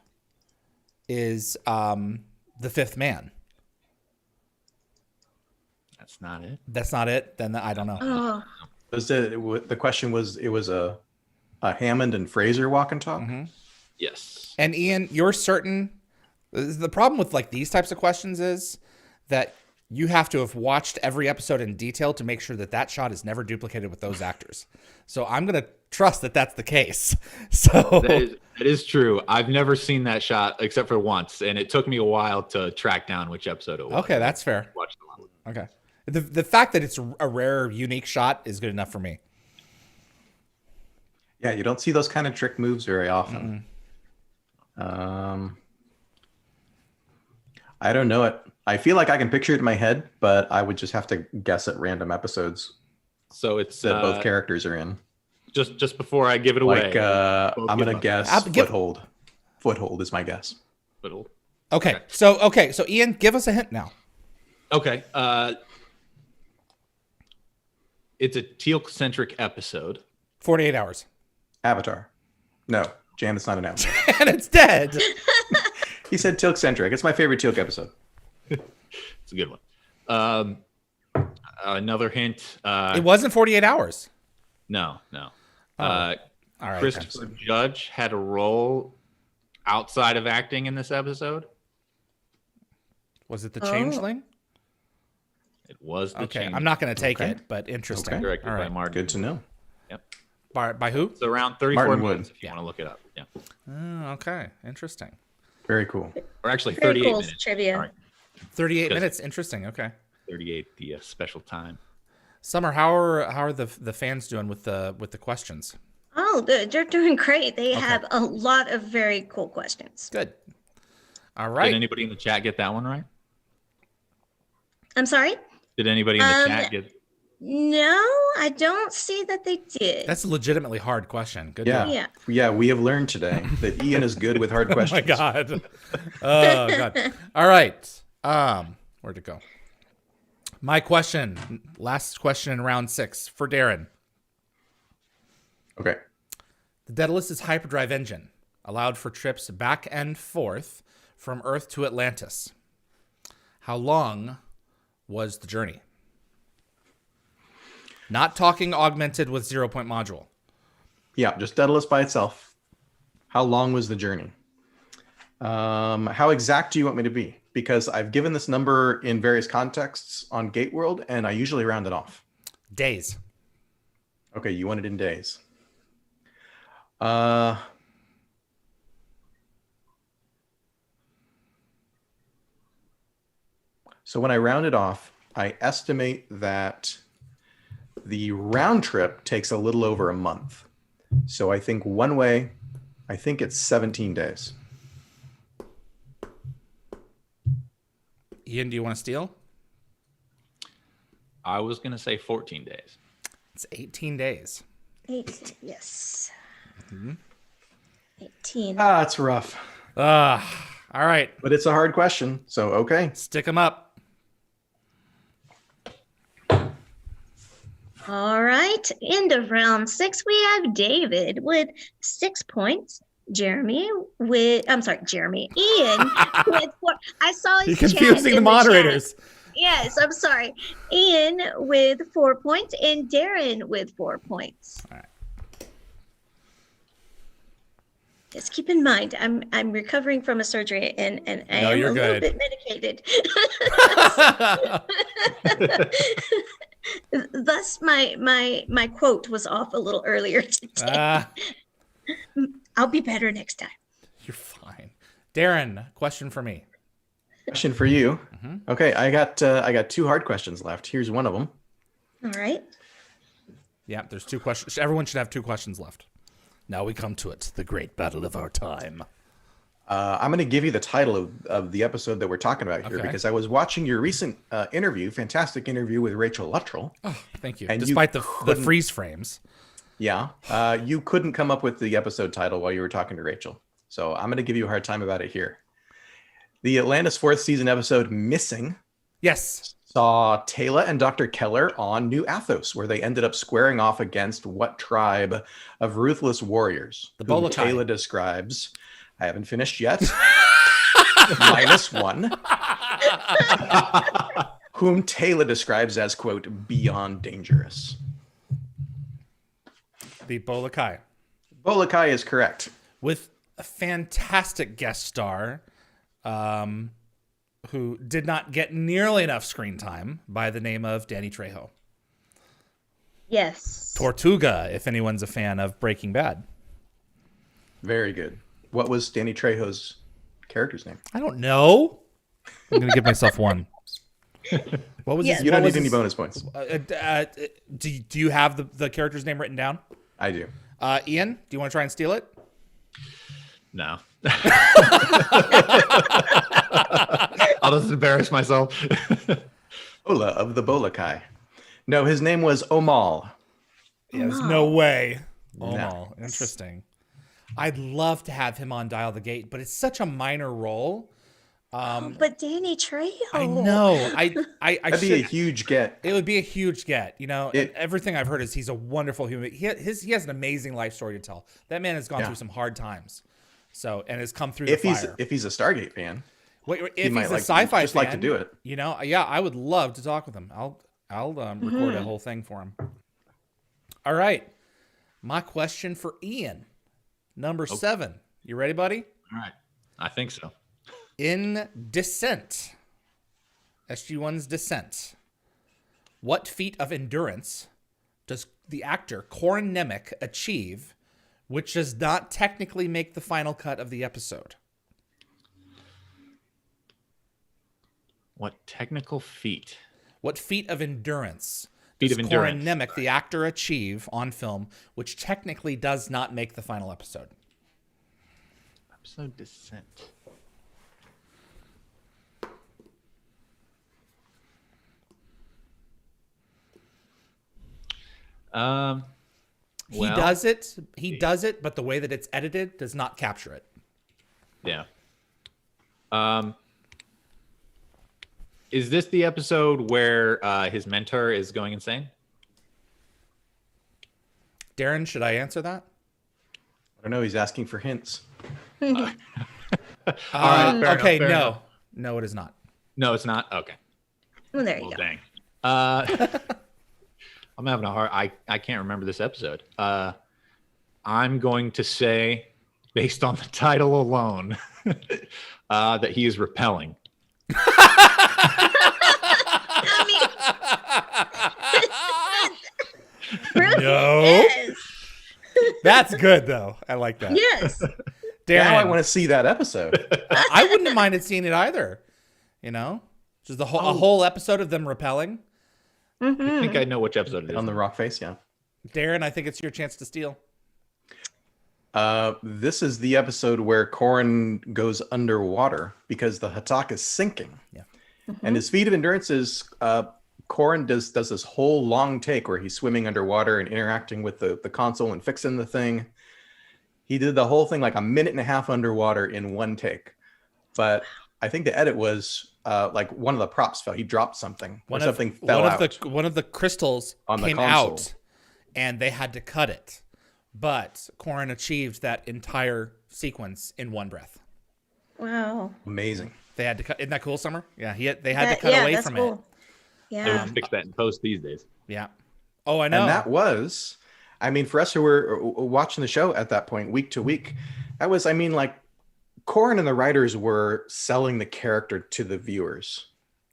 is The Fifth Man. that's not it. That's not it? Then I don't know. Oh, The question was, it was a Hammond and Fraser walk and talk? Mm-hmm. Yes. And Ian, you're certain. The problem with like these types of questions is that you have to have watched every episode in detail to make sure that that shot is never duplicated with those actors. So I'm going to trust that that's the case. So That is true. I've never seen that shot except for once, and it took me a while to track down which episode it was. okay, that's fair. Watched a lot. Okay. The fact that it's a rare, unique shot is good enough for me. Yeah, you don't see those kind of trick moves very often. I don't know it. I feel like I can picture it in my head, but I would just have to guess at random episodes So it's that both characters are in. just before I give it away. Like, I'm going to guess give- Foothold. Foothold is my guess. Okay. So Ian, give us a hint now. Okay. It's a teal-centric episode. 48 hours. Avatar. No, Janet's not an avatar. And it's dead. He said Tilk-centric. It's my favorite Tilk episode. It's a good one. Another hint. It wasn't 48 hours. No. Oh. All right. Christopher Judge had a role outside of acting in this episode? Was it the Changeling? It was the Okay, Changeling. I'm not going to take it, but interesting. Okay. Directed All by right. Martin. Good to know. Yep. By who? It's around 34 Martin minutes Wood. if you want to look it up. Yeah. Oh, okay, interesting. Very cool. Or actually Very 38 cool minutes. trivia. All right. 38 Good. minutes. Interesting. Okay. 38, the special time. Summer, how are the fans doing with the questions? Oh, they're doing great. They have a lot of very cool questions. Good. All right. Did anybody in the chat get that one right? I'm sorry? Did anybody in the chat get? No, I don't see that they did. That's a legitimately hard question. Good. Yeah. job. Yeah. We have learned today that Ian is good with hard Oh questions. my god. Oh god. All right. Where'd it go? My question. Last question in round 6 for Darren. Okay. The Daedalus' hyperdrive engine allowed for trips back and forth from Earth to Atlantis. How long was the journey? Not talking augmented with 0-point module. Yeah, just Daedalus by itself. How long was the journey? How exact do you want me to be? Because I've given this number in various contexts on GateWorld, and I usually round it off. Days. Okay, you want it in days. So when I round it off, I estimate that the round trip takes a little over a month. So I think one way, I think it's 17 days. Ian, do you want to steal? I was going to say 14 days. It's 18 days. 18, yes. 18. Ah, it's rough, All right. but it's a hard question. So, okay. Stick them up. All right. End of round 6. We have David with 6 points. Jeremy. Ian with 4. I saw his You're chat confusing the in moderators. chat. Yes, I'm sorry. Ian with 4 points and Darren with 4 points. All right. Just keep in mind, I'm recovering from a surgery and I No, am you're a good. little bit medicated. Thus, my quote was off a little earlier today. I'll be better next time. You're fine. Darren, question for me. Question for you. Mm-hmm. Okay, I got 2 hard questions left. Here's one of them. All right. Yeah, there's 2 questions. Everyone should have 2 questions left. Now we come to it, the great battle of our time. I'm going to give you the title of the episode that we're talking about here Okay. because I was watching your recent interview, fantastic interview with Rachel Luttrell. Oh, thank you. And you Despite the couldn't- freeze frames. Yeah, you couldn't come up with the episode title while you were talking to Rachel. So I'm going to give you a hard time about it here. The Atlantis 4th season episode Missing Yes. saw Taylor and Dr. Keller on New Athos, where they ended up squaring off against what tribe of ruthless warriors? The whom Bolokai. Taylor describes. I haven't finished yet. -1. Whom Taylor describes as, quote, beyond dangerous. The Bolokai. Bolokai is correct. With a fantastic guest star who did not get nearly enough screen time by the name of Danny Trejo. Yes. Tortuga, if anyone's a fan of Breaking Bad. Very good. What was Danny Trejo's character's name? I don't know. I'm going to give myself 1. What was Yeah. his, You what don't was need any his- bonus points. do you have the character's name written down? I do. Ian, do you want to try and steal it? No. I'll just embarrass myself. Ola of the Bolokai. No, his name was Omal. Yeah, there's no way. No. Oh, interesting. I'd love to have him on Dial the Gate, but it's such a minor role. But Danny Trejo. I know. I That'd be a huge get. It would be a huge get. You know, It- and everything I've heard is he's a wonderful human. He has an amazing life story to tell. That man has gone Yeah. through some hard times, and has come through If the he's fire. if he's a Stargate fan, Wait, if might he's a like- sci-fi just fan, like to do it. You know, yeah, I would love to talk with him. I'll record a whole thing for him. All right, My question for Ian, number 7. You ready, buddy? All right. I think so. In Descent, SG-1's Descent, what feat of endurance does the actor Corin Nemec achieve, which does not technically make the final cut of the episode? What technical feat? What feat of endurance Feat does of Corin endurance. Nemec, the actor, achieve on film, which technically does not make the final episode? Episode Descent. He does it, but the way that it's edited does not capture it. Yeah. Is this the episode where his mentor is going insane? Darren, should I answer that? I don't know. He's asking for hints. All right. Okay, fair no. enough. No, it is not. No, it's not. Okay. Well, there you Well, go. dang. I'm having a hard. I can't remember this episode. I'm going to say, based on the title alone, that he is repelling. Really? No. Yes. That's good, though. I like that. Yes. Darren, Now I want to see that episode. I wouldn't have minded seeing it either. You know? Just a whole episode of them repelling. I think I know which episode it is. On the rock face, yeah. Darren, I think it's your chance to steal. This is the episode where Corin goes underwater because the Hatak is sinking. Yeah. And his feat of endurance is Corin does this whole long take where he's swimming underwater and interacting with the console and fixing the thing. He did the whole thing like a minute and a half underwater in one take. But I think the edit was like one of the props fell. He dropped something. Or something fell out. One of the crystals On the came console. out, and they had to cut it. But Corin achieved that entire sequence in one breath. Wow. Amazing. They had to cut. Isn't that cool, Summer? Yeah, they had to cut away that's from cool. it. They Yeah. would fix that in post these days. Yeah. Oh, I know. And that was, I mean, for us who were watching the show at that point, week to week, that was, I mean, like, Corin and the writers were selling the character to the viewers.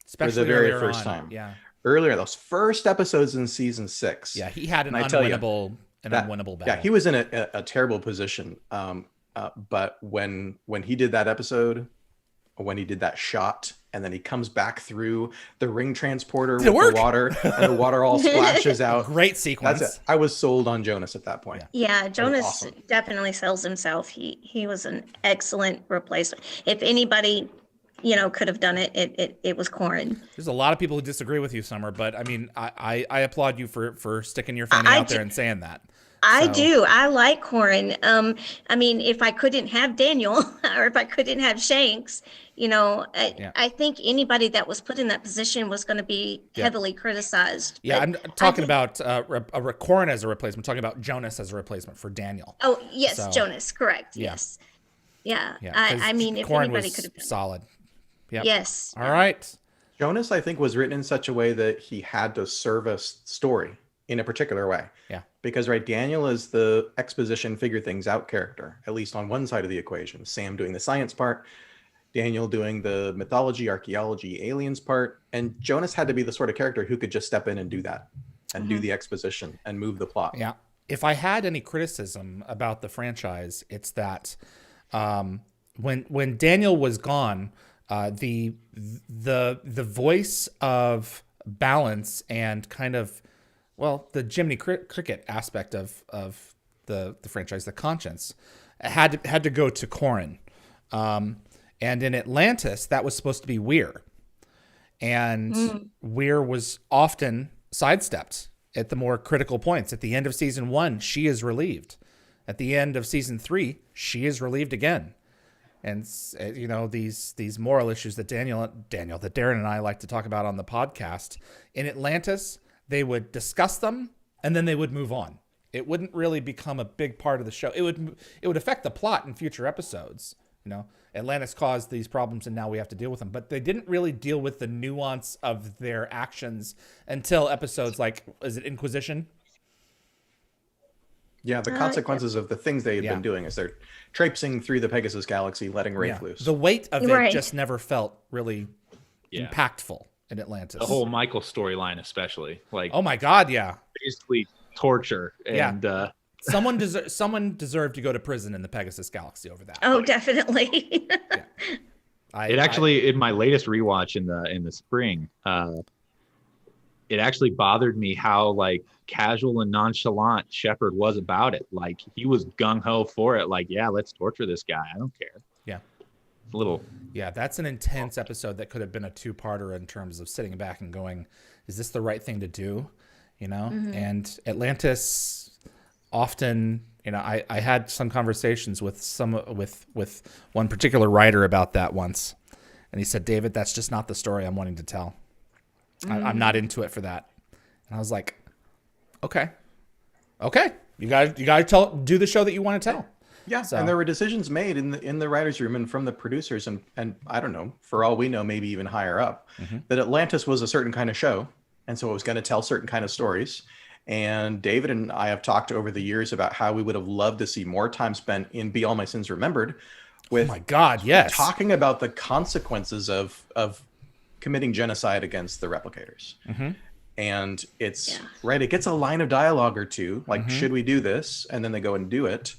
Especially for the very earlier first on. time. Yeah. Earlier, those first episodes in season 6. Yeah, he had an And I tell you, unwinnable battle. Yeah, he was in a terrible position. But when he did that episode, when he did that shot, and then he comes back through the ring transporter with work? the water, and the water all splashes out. Great sequence. That's it. I was sold on Jonas at that point. Yeah, Jonas awesome. definitely sells himself. He was an excellent replacement. If anybody, could have done it, it was Corin. There's a lot of people who disagree with you, Summer, but I mean, I applaud you for sticking your fanny out there and saying that. I So- do. I like Corin. I mean, if I couldn't have Daniel or if I couldn't have Shanks, I think anybody that was put in that position was going to be heavily criticized. Yeah, But I'm talking about Corin as a replacement. I'm talking about Jonas as a replacement for Daniel. Oh, yes, So- Jonas, correct. Yeah. Yes. Yeah. Yeah, I mean, if Corin anybody was could have done solid. Yep. Yes. All right. Jonas, I think, was written in such a way that he had to serve a story in a particular way. Yeah. Because, right, Daniel is the exposition, figure things out character, at least on one side of the equation. Sam doing the science part, Daniel doing the mythology, archaeology, aliens part. And Jonas had to be the sort of character who could just step in and do that and do the exposition and move the plot. Yeah. If I had any criticism about the franchise, it's that when Daniel was gone, the voice of balance and kind of, well, the Jiminy Cricket aspect of the franchise, the conscience, had to go to Corin. And in Atlantis, that was supposed to be Weir. And Weir was often sidestepped at the more critical points. At the end of season 1, she is relieved. At the end of season 3, she is relieved again. And these moral issues that that Darren and I like to talk about on the podcast, in Atlantis, they would discuss them and then they would move on. It wouldn't really become a big part of the show. It would affect the plot in future episodes. Atlantis caused these problems and now we have to deal with them. But they didn't really deal with the nuance of their actions until episodes like, is it Inquisition? Yeah, the consequences of the things they had been doing as they're traipsing through the Pegasus galaxy, letting Wraith loose. The weight of it just never felt really impactful in Atlantis. The whole Michael storyline, especially. Like, oh my God, yeah. Basically torture. And someone deserved to go to prison in the Pegasus galaxy over that. Oh, definitely. It actually, in my latest rewatch in the spring, it actually bothered me how like casual and nonchalant Shepard was about it. Like he was gung ho for it. Like, yeah, let's torture this guy. I don't care. Yeah. A little. Yeah, that's an intense episode that could have been a two-parter in terms of sitting back and going, is this the right thing to do? You know? Mm-hmm. And Atlantis often, you know, I had some conversations with one particular writer about that once. And he said, David, that's just not the story I'm wanting to tell. I'm not into it for that. And I was like, okay. You gotta do the show that you want to tell. Yeah. So. And there were decisions made in the writer's room and from the producers and I don't know, for all we know, maybe even higher up, that Atlantis was a certain kind of show. And so it was going to tell certain kind of stories. And David and I have talked over the years about how we would have loved to see more time spent in Be All My Sins Remembered with oh my God, yes. talking about the consequences of committing genocide against the replicators. And it's right. It gets a line of dialogue or two, like, should we do this? And then they go and do it.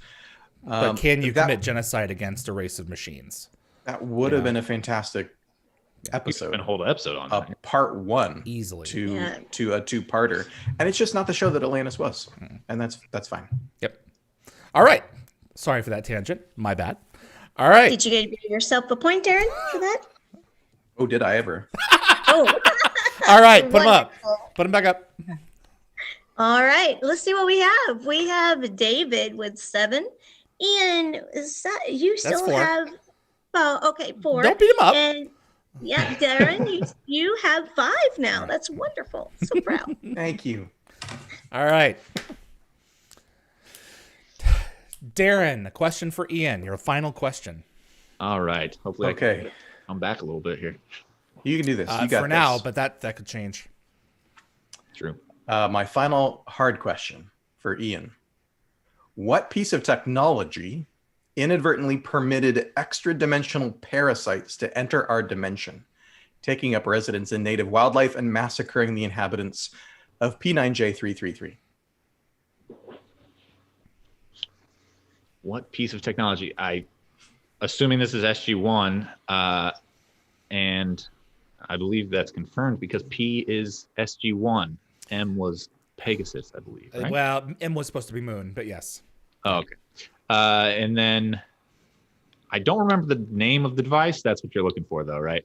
But can you commit genocide agact a race of machines? That would have been a fantastic episode. Been a whole episode on that. Part one easily to a two-parter. And it's just not the show that Atlantis was. And that's fine. Yep. All right. Sorry for that tangent. My bad. All right. Did you give yourself a point, Darren, for that? Oh, did I ever? Oh. All right. Put them up. Put them back up. All right. Let's see what we have. We have David with 7. Ian, you still have... Oh, okay, 4. Don't beat him up. And yeah, Darren, you have 5 now. That's wonderful. So proud. Thank you. All right. Darren, a question for Ian. Your final question. All right. Hopefully I can come back a little bit here. You can do this. You got for now, but that could change. True. My final hard question for Ian. What piece of technology inadvertently permitted extra-dimensional parasites to enter our dimension, taking up residence in native wildlife and massacring the inhabitants of P9J333? What piece of technology? Assuming this is SG-1, and I believe that's confirmed because P is SG-1. M was Pegasus, I believe. Right? Well, M was supposed to be Moon, but yes. Oh, okay. And then I don't remember the name of the device. That's what you're looking for, though, right?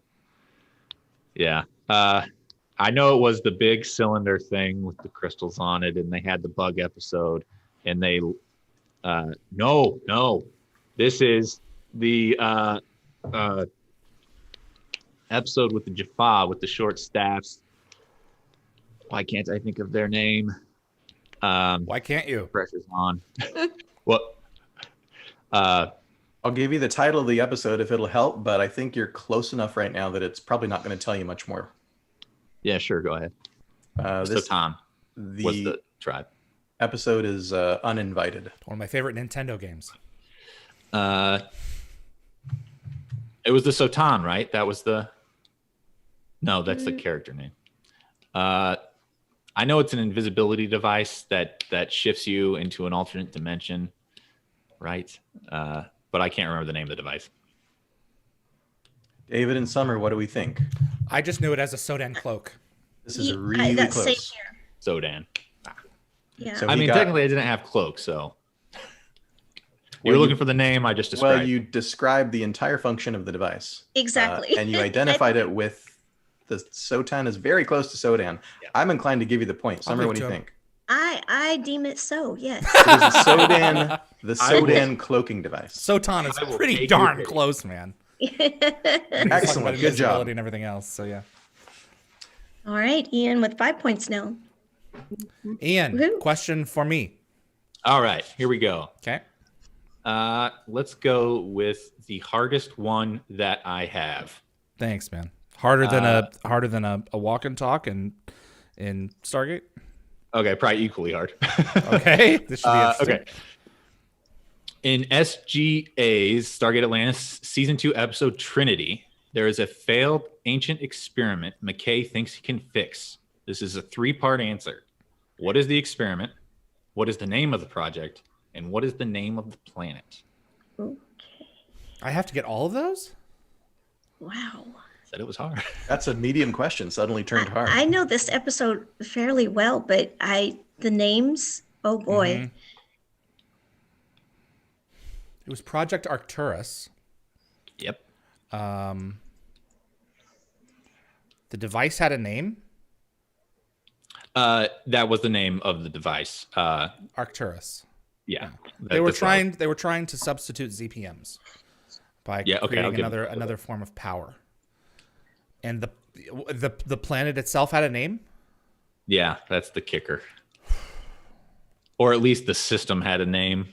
Yeah. I know it was the big cylinder thing with the crystals on it, and they had the bug episode, and they no. This is the episode with the Jaffa with the short staffs. Why can't I think of their name? Why can't you? Pressure's on. What? I'll give you the title of the episode if it'll help, but I think you're close enough right now that it's probably not going to tell you much more. Yeah, sure. Go ahead. So Tom, what's the tribe? Episode is Uninvited. One of my favorite Nintendo games. It was the Sotan, right? That was the... No, that's the character name. I know it's an invisibility device that shifts you into an alternate dimension, right? But I can't remember the name of the device. David and Summer, what do we think? I just knew it as a Sodan cloak. This is really close. Same here. Sodan. Yeah. So I mean, technically I didn't have cloak, so... You were looking for the name I just described. Well, you described the entire function of the device. Exactly. And you identified it with the Sotan is very close to Sodan. Yeah. I'm inclined to give you the point. Summer, what do you think? I deem it so, yes. It is the Sodan cloaking device. Sotan is pretty darn close, man. Excellent. Good job. And everything else, so yeah. All right, Ian with 5 points now. Ian, question for me. All right, here we go. Okay. Let's go with the hardest one that I have. Thanks, man. Harder than a walk and talk in Stargate. Okay, probably equally hard. Okay, this should be interesting. Okay. In SGA's Stargate Atlantis Season 2 episode Trinity, there is a failed ancient experiment McKay thinks he can fix. This is a 3-part answer. What is the experiment? What is the name of the project? And what is the name of the planet? Okay. I have to get all of those? Wow. Said it was hard. That's a medium question. Suddenly turned hard. I know this episode fairly well, but the names, oh boy. Mm-hmm. It was Project Arcturus. Yep. The device had a name. That was the name of the device. Arcturus. Yeah. They were trying to substitute ZPMs by creating another form of power. And the planet itself had a name? Yeah, that's the kicker. Or at least the system had a name.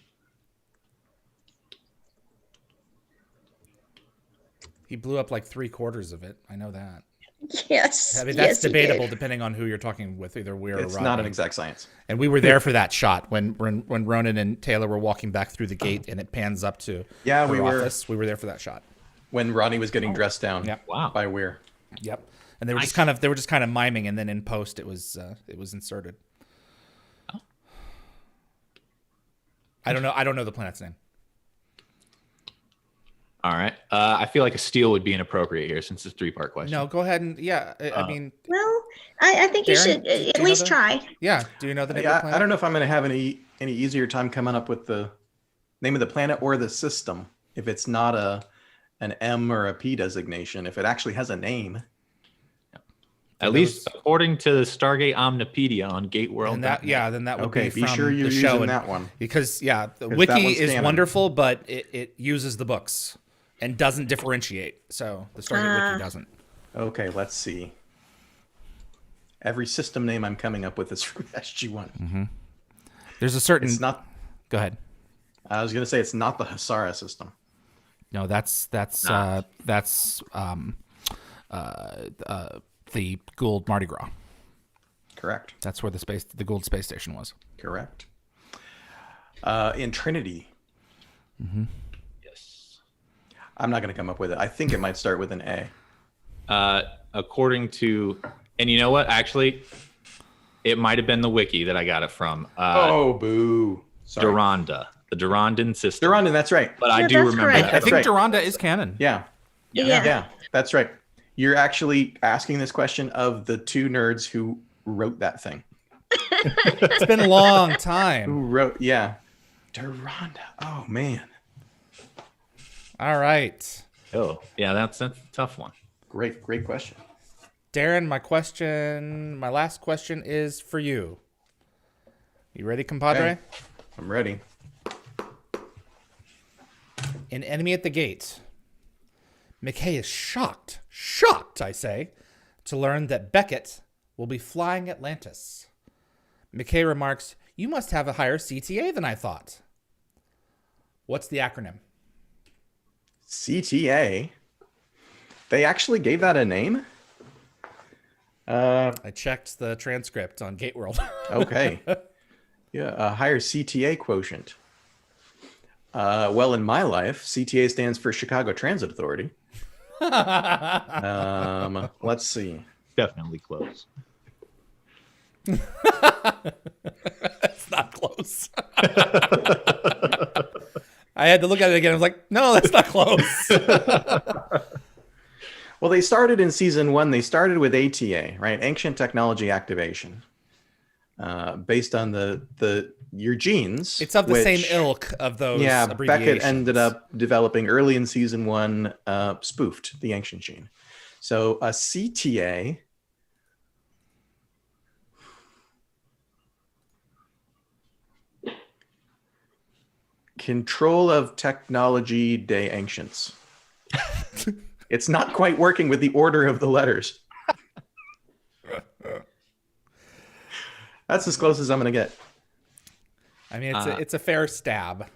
He blew up like 3/4 of it. I know that. Yes. I mean, that's yes, debatable depending on who you're talking with, either we're or It's Rodney. not an exact science. And we were there for that shot when Ronan and Taylor were walking back through the gate and it pans up to Yeah, her office. We were there for that shot. When Rodney was getting dressed down Wow. by Weir. Yep. And they were just kind of miming, and then in post it was inserted. Oh. I don't know the planet's name. All right. I feel like a steal would be inappropriate here since it's a 3-part question. No, go ahead and I mean, Well, I think you Darren, should do at you least know try. yeah. Do you know the name of the Yeah, planet? I don't know if I'm going to have any easier time coming up with the name of the planet or the system if it's not an M or a P designation. If it actually has a name. At least according to the Stargate Omnipedia on GateWorld. And then that would Okay, be be from sure you're the show. using that one. Because the 'Cause that wiki one's is canon. wonderful, but it uses the books and doesn't differentiate. So the Stargate wiki doesn't. Okay, let's see. Every system name I'm coming up with is from SG1. There's a certain. It's not. Go ahead. I was going to say it's not the Hasara system. No, that's the Gould Mardi Gras. Correct. That's where the Gould space station was. Correct. In Trinity. Yes. I'm not going to come up with it. I think it might start with an A. According to, and you know what? Actually, it might have been the wiki that I got it from. Oh, boo. Sorry. Duranda, the Durandan system. Durandan, that's right. But I Yeah, do that's remember correct. that. I think right. Duranda is canon. Yeah. Yeah. That's right. You're actually asking this question of the 2 nerds who wrote that thing. It's been a long time. Who wrote, Duranda. Oh, man. All right. Oh, yeah, that's a tough one. Great question. Darren, my last question is for you. You ready, compadre? Okay. I'm ready. In Enemy at the Gate, McKay is shocked, I say, to learn that Beckett will be flying Atlantis. McKay remarks, "You must have a higher CTA than I thought." What's the acronym? CTA. They actually gave that a name? I checked the transcript on GateWorld. Okay. Yeah, a higher CTA quotient. Well, in my life, CTA stands for Chicago Transit Authority. Let's see. Definitely close. It's not close. I had to look at it again. I was like, no, that's not close. Well, they started in season 1. They started with ATA, right? Ancient Technology Activation, based on your genes. It's of the same ilk of those abbreviations. Beckett ended up developing early in season 1, spoofed the ancient gene. So a CTA. Control of Technology des Ancients. It's not quite working with the order of the letters. That's as close as I'm going to get. I mean, it's a fair stab.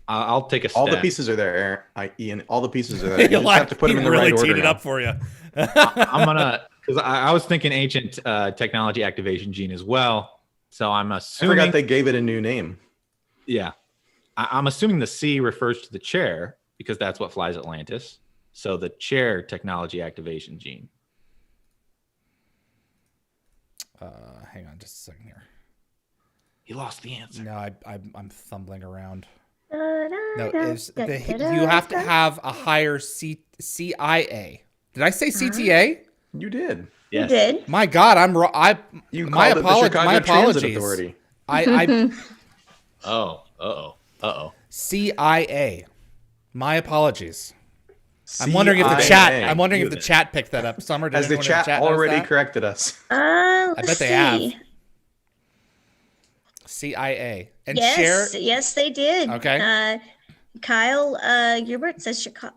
I'll take a stab. All the pieces are there, Ian. All the pieces are there. You just Like, have to put them in the really right order. teed it now. up for you. Because I was thinking ancient technology activation gene as well. So I'm I assuming. forgot they gave it a new name. Yeah. I'm assuming the C refers to the chair because that's what flies Atlantis. So the chair technology activation gene. Hang on just a second here. You lost the answer. No, I'm fumbling around. Da, No, da, is da, the da, da, you have to da. have a higher CIA. Did I say CTA? You did. You Yes. did. My God, I'm wrong. You my called it the apologies. Chicago My Transit apologies. Authority. I Uh-oh. CIA. My apologies. I'm wondering if the chat. I'm wondering if the chat picked that up. Summer, did Has the anyone in chat knows already that? corrected us? I bet they have. CIA and share. Yes, they did. Okay. Kyle Hubert says Chicago.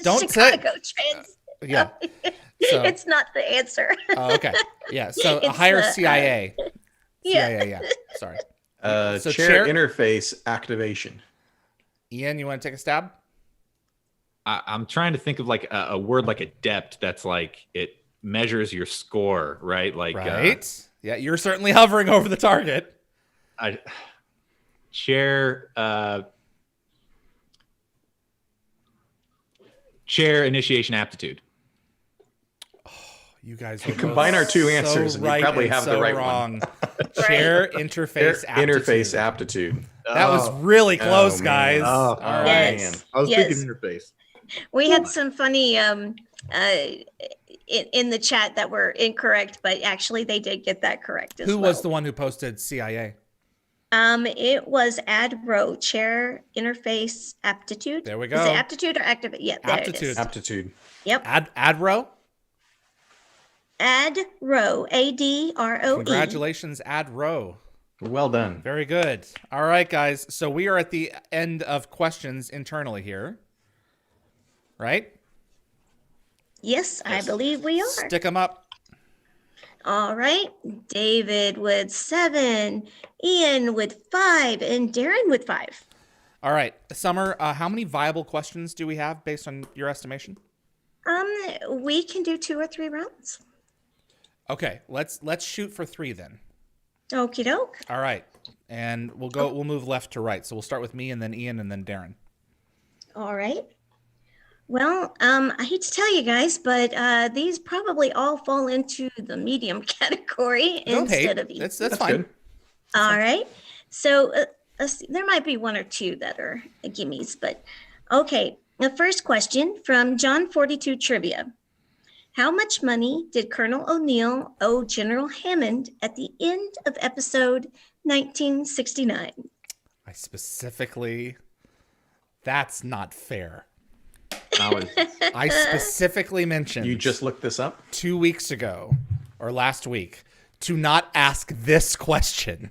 Don't Chicago say- Trans. Yeah. So It's not the answer. okay. Yeah. So a It's higher the, CIA. yeah. CIA. Yeah. Sorry. So chair interface activation. Ian, you want to take a stab? I'm trying to think of like a word like adept that's like it measures your score, right? Like Right. Yeah, you're certainly hovering over the target. Chair initiation aptitude. You guys will Combine our two so answers and you right probably and have the so right one. wrong. Chair interface aptitude. Interface aptitude. That was really close, man. guys. Oh, All Yes. right. I was Yes. thinking interface. We had some funny in the chat that were incorrect, but actually they did get that correct as Who well. was the one who posted CIA? It was AdRow, chair interface aptitude. There we Is go. it aptitude or activate? Yeah, there it Aptitude. is. Aptitude. Yep. AdRow? AdRow, ADROE. Congratulations, AdRow. Well done. Very good. All right, guys. So we are at the end of questions internally here. Right? Yes, I believe we are. Stick them up. All right. David with 7, Ian with 5, and Darren with 5. All right. Summer, how many viable questions do we have based on your estimation? We can do 2 or 3 rounds. Okay, let's shoot for 3 then. Okie doke. All right. And we'll move left to right. So we'll start with me and then Ian and then Darren. All right. Well, I hate to tell you guys, but these probably all fall into the medium category Don't instead hate. of easy. That's fine. Good. All right. So let's see. There might be 1 or 2 that are gimmies, but okay. The first question from John 42 Trivia. How much money did Colonel O'Neill owe General Hammond at the end of episode 1969? That's not fair. I I specifically mentioned You just looked this up? 2 weeks ago or last week to not ask this question.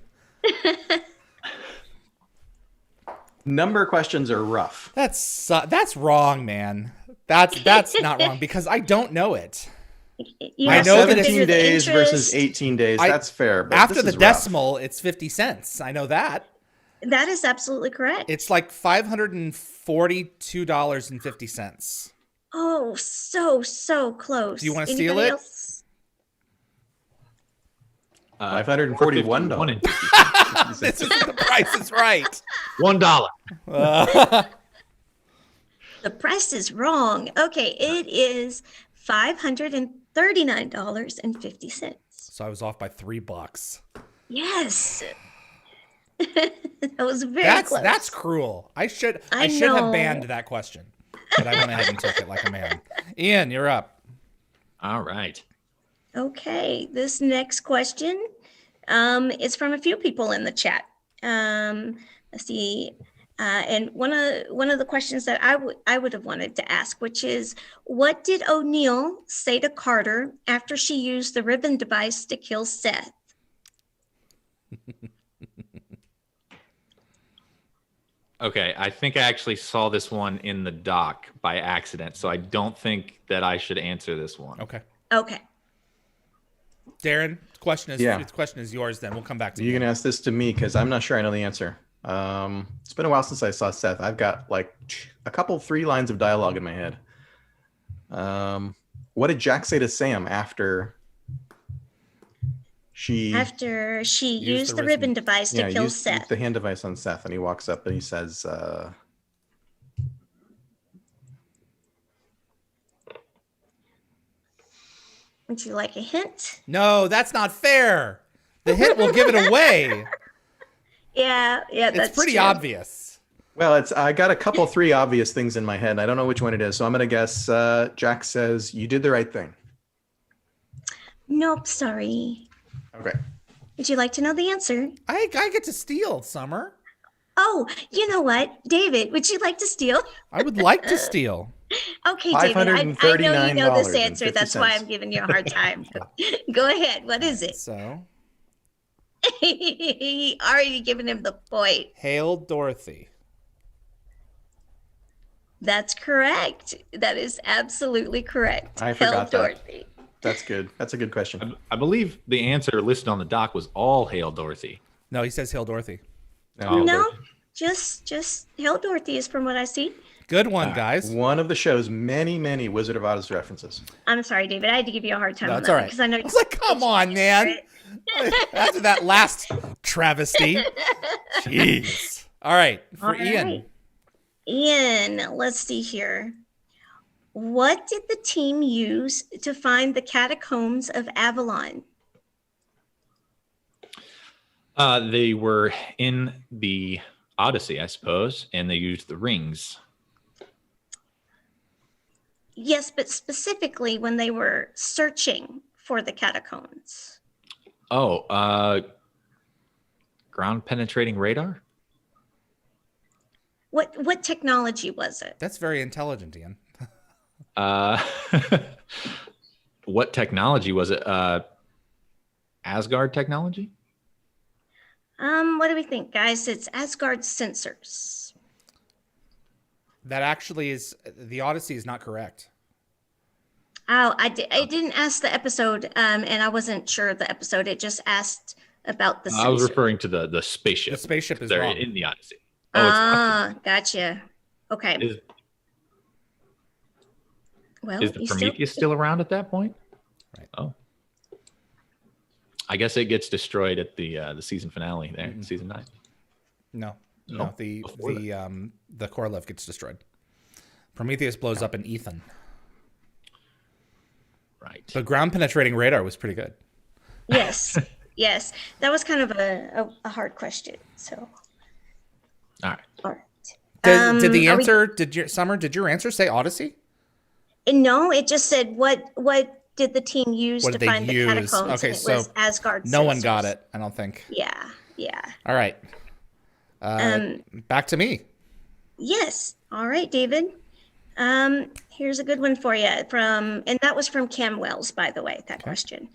Number questions are rough. That's wrong, man. That's not wrong because I don't know it. You I have know to that it's- 17 figure the days versus interest. 18 days. That's fair. But After this the is rough. decimal, it's 50 cents. I know that. That is absolutely correct. It's like $542.50. Oh, so close. Do you wanna steal Anybody it? else? $541. This is the Price is Right. $1. The price is wrong. Okay, it is $539.50. So I was off by $3. Yes. That was very close. That's cruel. I should I have know. banned that question, but I went ahead and took it like a man. Ian, you're up. All right. Okay, this next question is from a few people in the chat. Let's see. And one of the questions that I would have wanted to ask, which is, what did O'Neill say to Carter after she used the ribbon device to kill Seth? Okay, I think I actually saw this one in the doc by accident, so I don't think that I should answer this one. Okay. Okay. Darren, the question is yours then. We'll come back to You you. can ask this to me because I'm not sure I know the answer. It's been a while since I saw Seth. I've got like a couple 3 lines of dialogue in my head. what did Jack say to Sam after she used the ribbon device to kill Seth? The hand device on Seth, and he walks up and he says, would you like a hint? No, that's not fair. The hint will give it away. Yeah, that's It's pretty true. obvious. well, I got a couple, 3 obvious things in my head. I don't know which one it is. So I'm going to guess Jack says, you did the right thing. Nope, sorry. Okay. Would you like to know the answer? I get to steal, Summer. Oh, you know what? David, would you like to steal? I would like to steal. Okay, David, I know you know this answer. That's why I'm giving you a hard time. Go ahead. What is it? So, already given him the point. Hail Dorothy. That's correct. That is absolutely correct. I forgot Hail that. Dorothy. That's good. That's a good question. I believe the answer listed on the doc was all Hail Dorothy. No, he says Hail Dorothy. No, just Hail Dorothy is from what I see. Good one, guys. One of the show's many Wizard of Oz references. I'm sorry, David. I had to give you a hard time. No, on it's that all right. because I know. I was like, come on, man. After that last travesty. Jeez. All right, for Ian. Right. Ian, let's see here. What did the team use to find the catacombs of Avalon? They were in the Odyssey, I suppose, and they used the rings. Yes, but specifically when they were searching for the catacombs. Oh, ground penetrating radar? What technology was it? That's very intelligent, Ian. What technology was it? Asgard technology? What do we think, guys? It's Asgard sensors. That actually is, the Odyssey is not correct. Oh, I didn't ask the episode, and I wasn't sure of the episode. It just asked about the sensor. I was referring to the spaceship. The spaceship is They're wrong. in the Odyssey. Oh, Gotcha. Okay. Is the Prometheus still around at that point? Right. Oh. I guess it gets destroyed at the season finale there, season 9. No, No, the before the Korolev gets destroyed. Prometheus blows up in Ethan. Right. The ground penetrating radar was pretty good. Yes. Yes. That was kind of a hard question. So. All right. All right. Did the answer? Did your answer say Odyssey? No, it just said what did the team use to find the catacombs? Okay, and it so was Asgard. No one sensors. got it, I don't think. Yeah. All right. Back to me. Yes. All right, David. Here's a good one for you and that was from Cam Wells, by the way, that question.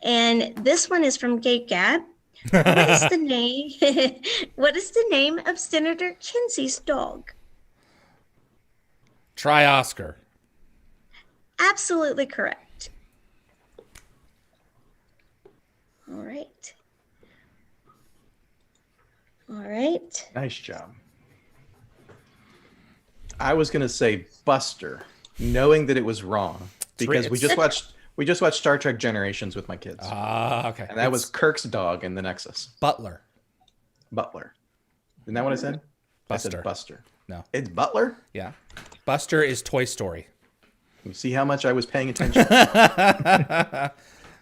And this one is from Gate Gap. What is the name? What is the name of Senator Kinsey's dog? Try Oscar. Absolutely correct. All right. Nice job. I was going to say Buster, knowing that it was wrong because we just watched Star Trek Generations with my kids. Okay. And that was Kirk's dog in the Nexus. Butler. Isn't that what I said? Buster. I said Buster. No. It's Butler? Yeah. Buster is Toy Story. You see how much I was paying attention?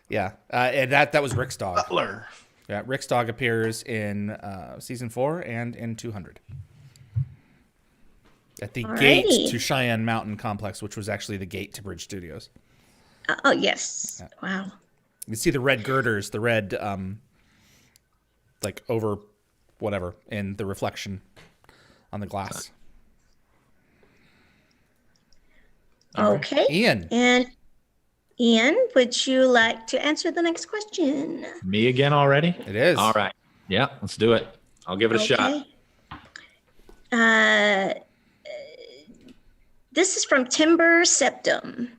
Yeah. And that was Rick's dog. Butler. Yeah. Rick's dog appears in season 4 and in 200. At the gate to Cheyenne Mountain Complex, which was actually the gate to Bridge Studios. Oh, yes. Yeah. Wow. You see the red girders, the red, like over whatever, in the reflection on the glass. Okay. Ian. And Ian, would you like to answer the next question? Me again already? It is. All right. Yeah, let's do it. I'll give it a shot. This is from Timber Septum.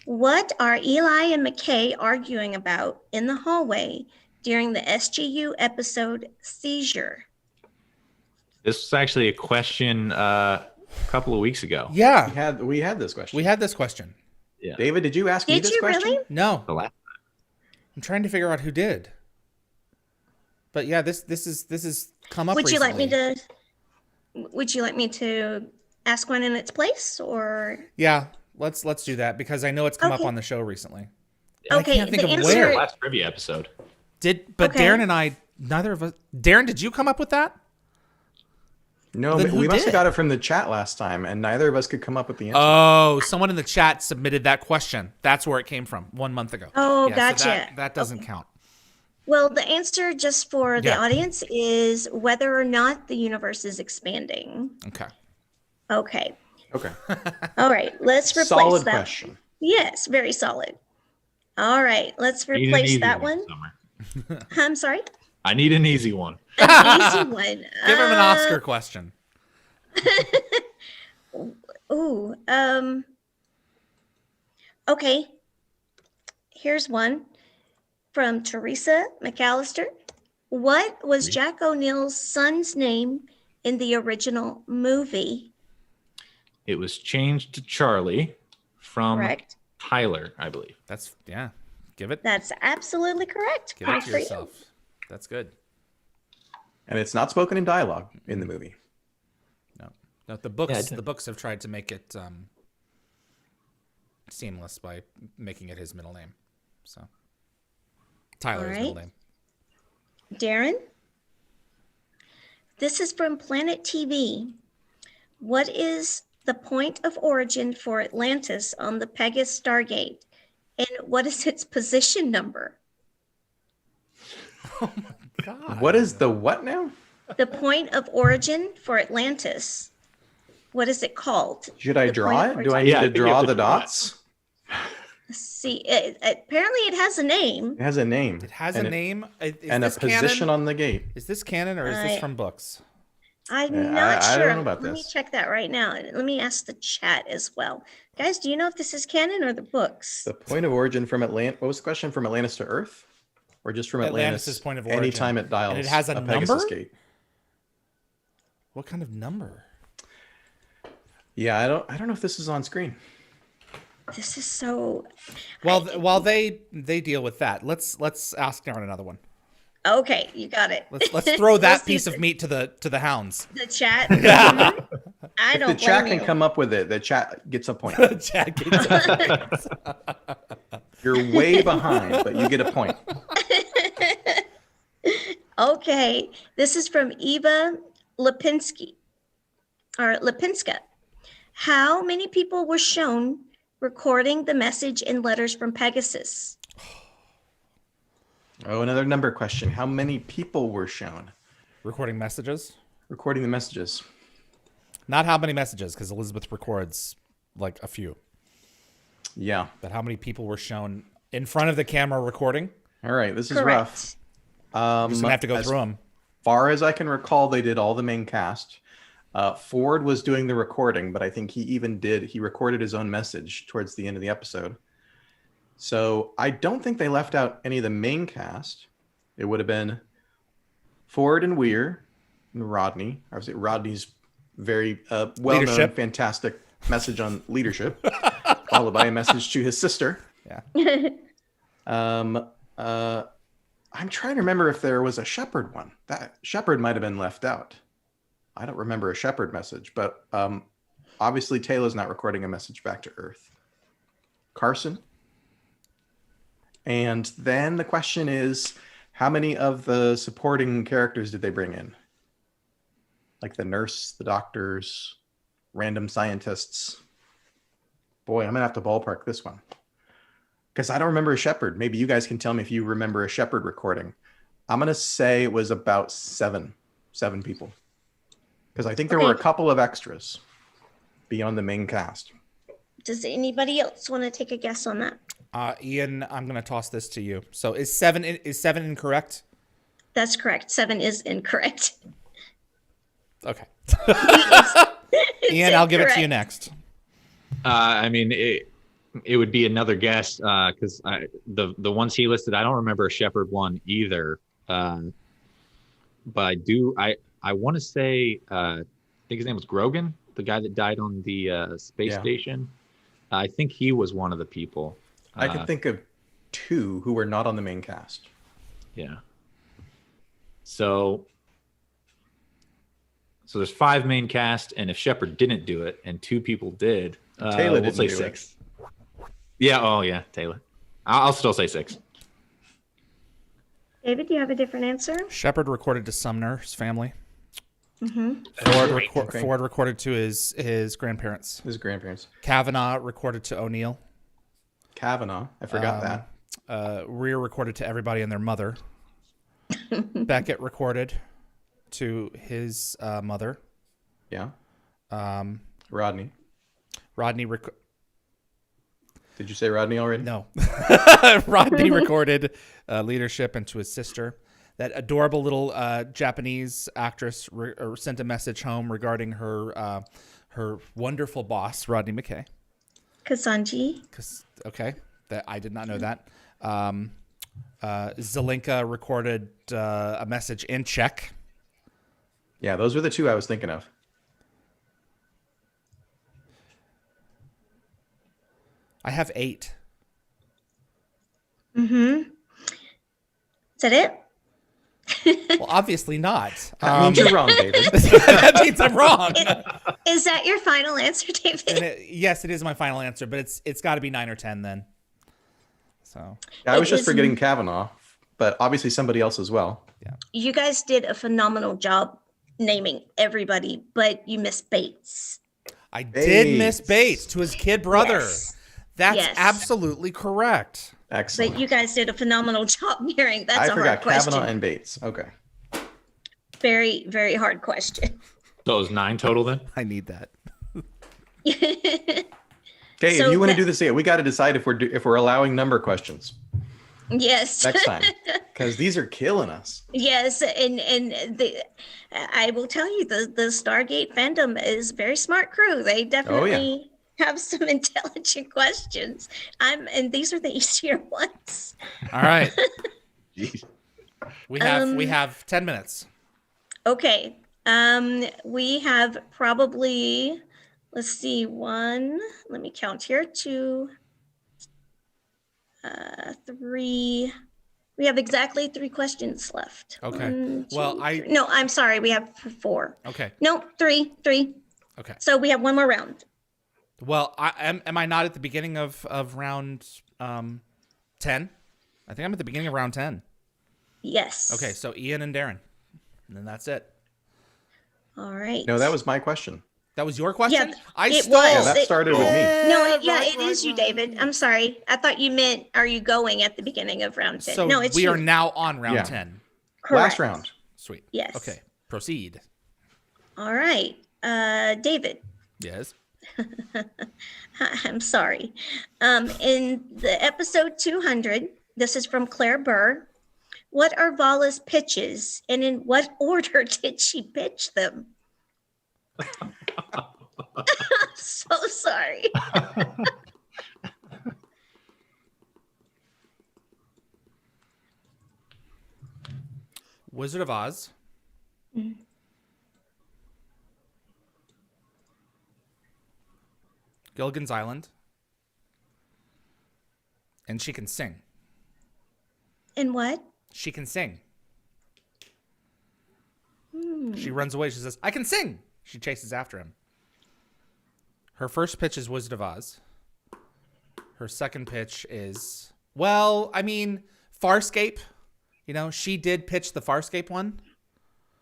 What are Eli and McKay arguing about in the hallway during the SGU episode Seizure? This was actually a question a couple of weeks ago. Yeah. We had this question. We had this question. Yeah. David, did you ask me this question? Really? No. The last. I'm trying to figure out who did. But yeah, this is come up Would you like me recently. Would you like me to ask one in its place, or? Yeah, let's do that because I know it's come up Okay. on the show recently. Okay, I can't think the of answer- where. Last trivia episode. But Okay. Darren and I, neither of us. Darren, did you come up with that? No, Then but who we must did? have got it from the chat last time, and neither of us could come up with the answer. Oh, someone in the chat submitted that question. That's where it came from 1 month ago. Oh, Yeah, so gotcha. that doesn't count. Well, the answer, just for the Yeah. audience, is whether or not the universe is expanding. Okay. Okay. Okay. All right. Let's replace Solid that. question. Yes, very solid. All right. Let's Need an replace easy that one. Summer. I'm sorry. I need an easy one. An easy one. Give him an Oscar question. Ooh. Okay. Here's one from Teresa McAllister. What was Jack O'Neill's son's name in the original movie? It was changed to Charlie from Correct. Tyler, I believe. That's yeah. Give it That's absolutely correct. give it Point to for you. yourself. That's good. And it's not spoken in dialogue in the movie. No, the Yeah, I books did. the books have tried to make it seamless by making it his middle name. So Tyler's middle right. name. Darren? This is from Planet TV. What is the point of origin for Atlantis on the Pegasus Stargate? And what is its position number? God. What is the what now? The point of origin for Atlantis. What is it called? Should I The draw point of it? Do I origin. need Yeah, I to think you draw have to the draw it. dots? See, apparently it has a name. It has a name. It has and a name. Is and a this position canon? on the gate. Is this canon or is this from books? I'm Yeah, not I sure. don't know about Let me this. check that right now. Let me ask the chat as well. Guys, do you know if this is canon or the books? The point of origin from Atlantis. What was the question? From Atlantis to Earth? Or just from Atlantis? Atlantis' point of origin. Anytime it dials And it has a Pegasus number? gate. What kind of number? Yeah, I don't know if this is on screen. This is so Well, while they deal with that, let's ask Darren another one. okay. You got it. Let's throw that Let's piece do of meat to the hounds. the chat. Mhm. I If don't the chat blame can you. come up with it, the chat gets a point. Chad gets it. You're way behind, but you get a point. Okay, this is from Eva Lipinski or Lipinska. How many people were shown recording the message in letters from Pegasus? Oh, another number question. How many people were shown Recording messages. recording the messages? Not how many messages, because Elizabeth records like a few. Yeah. But how many people were shown in front of the camera recording? All right. This is Correct. rough. We're just gonna have to go as through them. far as I can recall, they did all the main cast. Ford was doing the recording, but I think he recorded his own message towards the end of the episode. So I don't think they left out any of the main cast. It would have been Ford and Weir and Rodney. Obviously, Rodney's very well-known, Leadership. fantastic message on leadership, followed by a message to his sister. Yeah. I'm trying to remember if there was a Shepherd one. That Shepherd might have been left out. I don't remember a Shepherd message, but obviously Taylor's not recording a message back to Earth. Carson. And then the question is, how many of the supporting characters did they bring in? Like the nurse, the doctors, random scientists. Boy, I'm gonna have to ballpark this one. Because I don't remember a Shepherd. Maybe you guys can tell me if you remember a Shepherd recording. I'm gonna say it was about seven people. Because I think there were a couple of extras beyond the main cast. Does anybody else want to take a guess on that? Ian, I'm gonna toss this to you. So is seven incorrect? That's correct. 7 is incorrect. Okay. It's Ian, I'll give it to you incorrect. next. I mean, it would be another guess because the ones he listed, I don't remember a Shepherd one either. But I want to say I think his name was Grogan, the guy that died on the space Yeah. station. I think he was one of the people. I can think of 2 who were not on the main cast. Yeah. So there's 5 main cast, and if Shepard didn't do it, and 2 people did, Taylor we'll didn't say do 6. Yeah. Oh, yeah. Taylor. I'll still say 6. David, do you have a different answer? Shepard recorded to Sumner's family. Mm-hmm. Ford recorded to his grandparents. His grandparents. Kavanaugh recorded to O'Neill. Kavanaugh. I forgot that. Rear recorded to everybody and their mother. Beckett recorded to his mother. Yeah. Rodney. Did you say Rodney already? No. Rodney recorded leadership and to his sister. That adorable little Japanese actress sent a message home regarding her wonderful boss, Rodney McKay. Kasanji. Okay, that I did not know that. Zelenka recorded a message in Czech. Yeah, those were the 2 I was thinking of. I have 8. Mm-hmm. Is that it? Well, obviously not. That means you're wrong, David. That means I'm wrong. Is that your final answer, David? Yes, it is my final answer, but it's got to be 9 or 10 then. So I was just forgetting Kavanaugh, but obviously somebody else as well. yeah. You guys did a phenomenal job naming everybody, but you missed Bates. I did miss Bates to his kid brother. Yes. That's Yes. absolutely correct. Excellent. But you guys did a phenomenal job hearing. That's I a hard forgot question. Kavanaugh and Bates. Okay. Very, very hard question. So it was 9 total then? I need that. Okay, So if you want to that- do this again, we got to decide if we're allowing number questions Yes. next time, because these are killing us. Yes, and I will tell you, the Stargate fandom is a very smart crew. They definitely have some intelligent questions. And these are the easier ones. All right. Jeez. We have 10 minutes. Okay. We have probably, let's see, 1. Let me count here. 2, 3. We have exactly 3 questions left. Okay. 1, 2, Well, 3. No, I'm sorry. We have 4. Okay. No, 3. Okay. So we have 1 more round. Well, am I not at the beginning of round 10? I think I'm at the beginning of round 10. Yes. Okay, so Ian and Darren. And then that's it. All right. No, that was my question. That was your question? Yeah, it Yeah, was. that started with me. No, it is you, David. I'm sorry. I thought you meant, are you going at the beginning of round 10? So no, it's we you. are now on round Yeah. 10. Correct. Last round. Sweet. Yes. Okay, proceed. All right. David, Yes. I'm sorry. In the episode 200, this is from Claire Burr. What are Vala's pitches, and in what order did she pitch them? I'm so sorry. Wizard of Oz. Gilligan's Island. And she can sing. And what? She can sing. She runs away. She says, I can sing. She chases after him. Her first pitch is Wizard of Oz. Her second pitch is, well, I mean, Farscape. You know, she did pitch the Farscape one.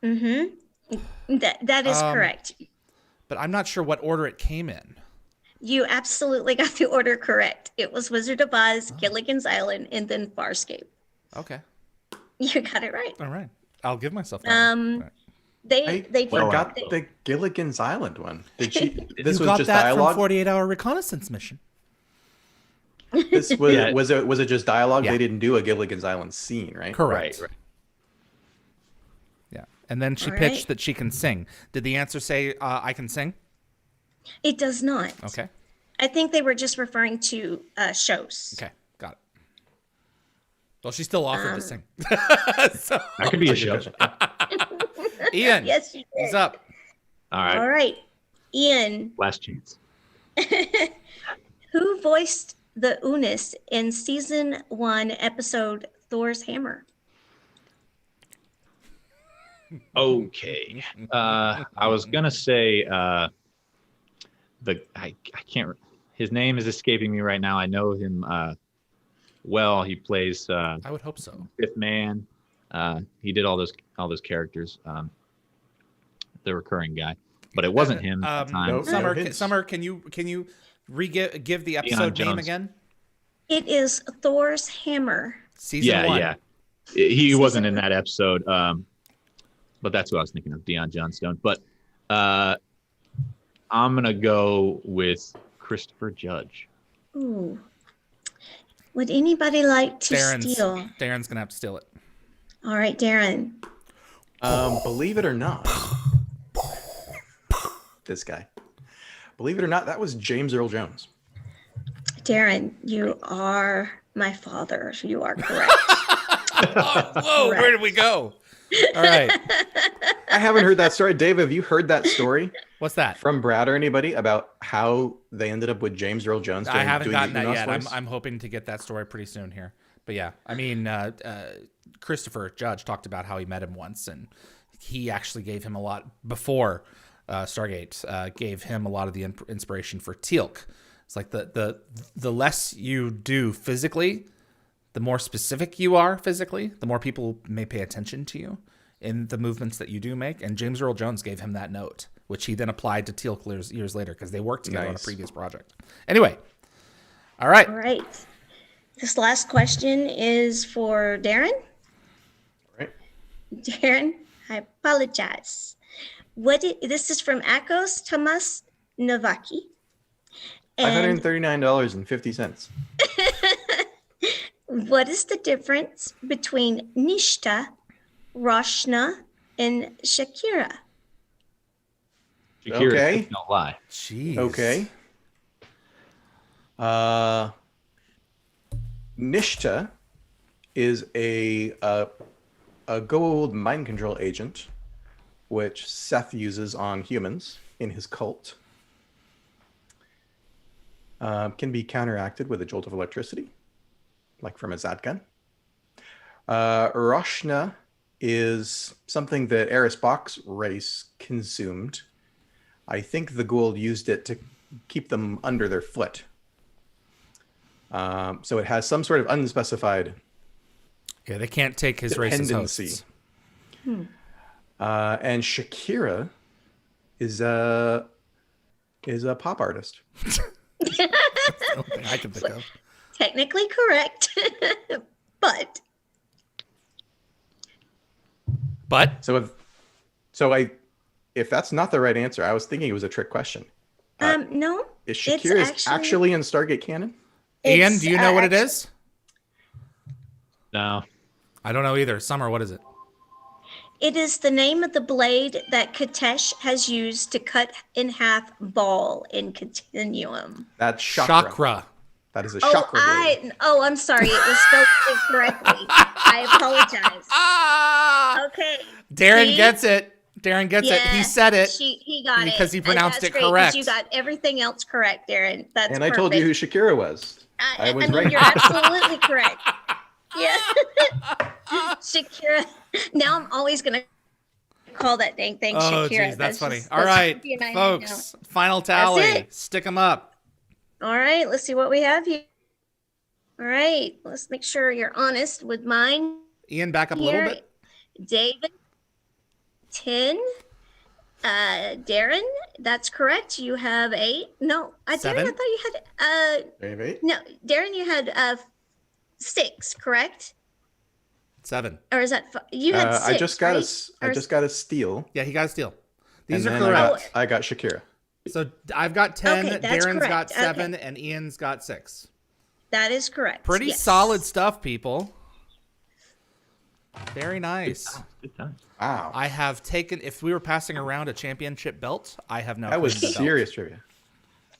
Mm-hmm. That is correct. But I'm not sure what order it came in. You absolutely got the order correct. It was Wizard of Oz, Gilligan's Island, and then Farscape. Okay. You got it right. All right. I'll give myself that. All right. They forgot the Gilligan's Island one. Did she? This You was got just that dialogue. from 48-hour reconnaissance mission. This was Yeah. was it just dialogue? Yeah. They didn't do a Gilligan's Island scene, right? Correct. Right. Yeah. And then she All pitched right. that she can sing. Did the answer say I can sing? It does not. Okay. I think they were just referring to shows. Okay. Got it. Well, she still offered to sing. So, That could be a show. Ian, Yes, you did. he's up. All right. All right. Ian, Last chance. Who voiced the Unis in season 1 episode Thor's Hammer? Okay. I was gonna say I can't. His name is escaping me right now. I know him well. He plays. I would hope so. Fifth Man. He did all those characters. The recurring guy, but it wasn't him at the time. Summer, can you give the episode name again? It is Thor's Hammer. Season 1. Yeah. He wasn't in that episode. But that's who I was thinking of, Deion Johnstone. But I'm gonna go with Christopher Judge. Ooh. Would anybody like to steal? Darren's gonna have to steal it. All right, Darren. Believe it or not, this guy. Believe it or not, that was James Earl Jones. Darren, you are my father. You are correct. Whoa, correct. Where did we go? All right. I haven't heard that story. Dave, have you heard that story? What's that? From Brad or anybody about how they ended up with James Earl Jones? I haven't gotten that yet. I'm hoping to get that story pretty soon here. But yeah, I mean, Christopher Judge talked about how he met him once, and he actually gave him a lot before Stargate, gave him a lot of the inspiration for Teal'c. It's like the less you do physically, the more specific you are physically, the more people may pay attention to you in the movements that you do make. And James Earl Jones gave him that note, which he then applied to Teal'c years later because they worked together on a previous project. Anyway, all right. All right. This last question is for Darren. All right. Darren, I apologize. This is from Akos Tomas Novaki. $539.50. What is the difference between Nishta, Roshna, and Shakira? Shakira, okay. Don't lie. Jeez. Okay. Nishta is a GateWorld mind control agent, which Seth uses on humans in his cult. Can be counteracted with a jolt of electricity, like from a Zadgun. Roshna is something that Eris Bach's race consumed. I think the Goa'uld used it to keep them under their foot. So it has some sort of unspecified. Yeah, they can't take his race's dependency. hosts. And Shakira is a pop artist. I can think of. Technically correct, but if that's not the right answer, I was thinking it was a trick question. No. Is Shakira actually in Stargate canon? Ian, do you know what it is? No. I don't know either. Summer, what is it? It is the name of the blade that Katesh has used to cut in half Ball in Continuum. That's chakra. That is a chakra blade. I'm sorry. It was spelled incorrectly. I apologize. Okay. Darren gets it. Darren gets it. He said it. He got it. Because he pronounced it great, correct. You got everything else correct, Darren. That's and I told you who Shakira was. I was right. You're absolutely correct. Yeah. Shakira. Now I'm always going to call that dang thing Shakira. Geez, that's funny. All right, folks. Final tally. Stick them up. All right. Let's see what we have here. All right. Let's make sure you're honest with mine. Ian, back up a little bit. David, 10. Darren, that's correct. You have 8. No, Darren, I thought you had. I have 8. No, Darren, you had 6, correct? 7. Or is that you had 6? I just got a steal. Yeah, he got a steal. These and are correct. I got Shakira. So I've got 10. Okay, Darren's correct. got 7, and Ian's got 6. That is correct. Pretty solid stuff, people. Very nice. Good time. Wow. I have taken. If we were passing around a championship belt, I have now. That was serious trivia.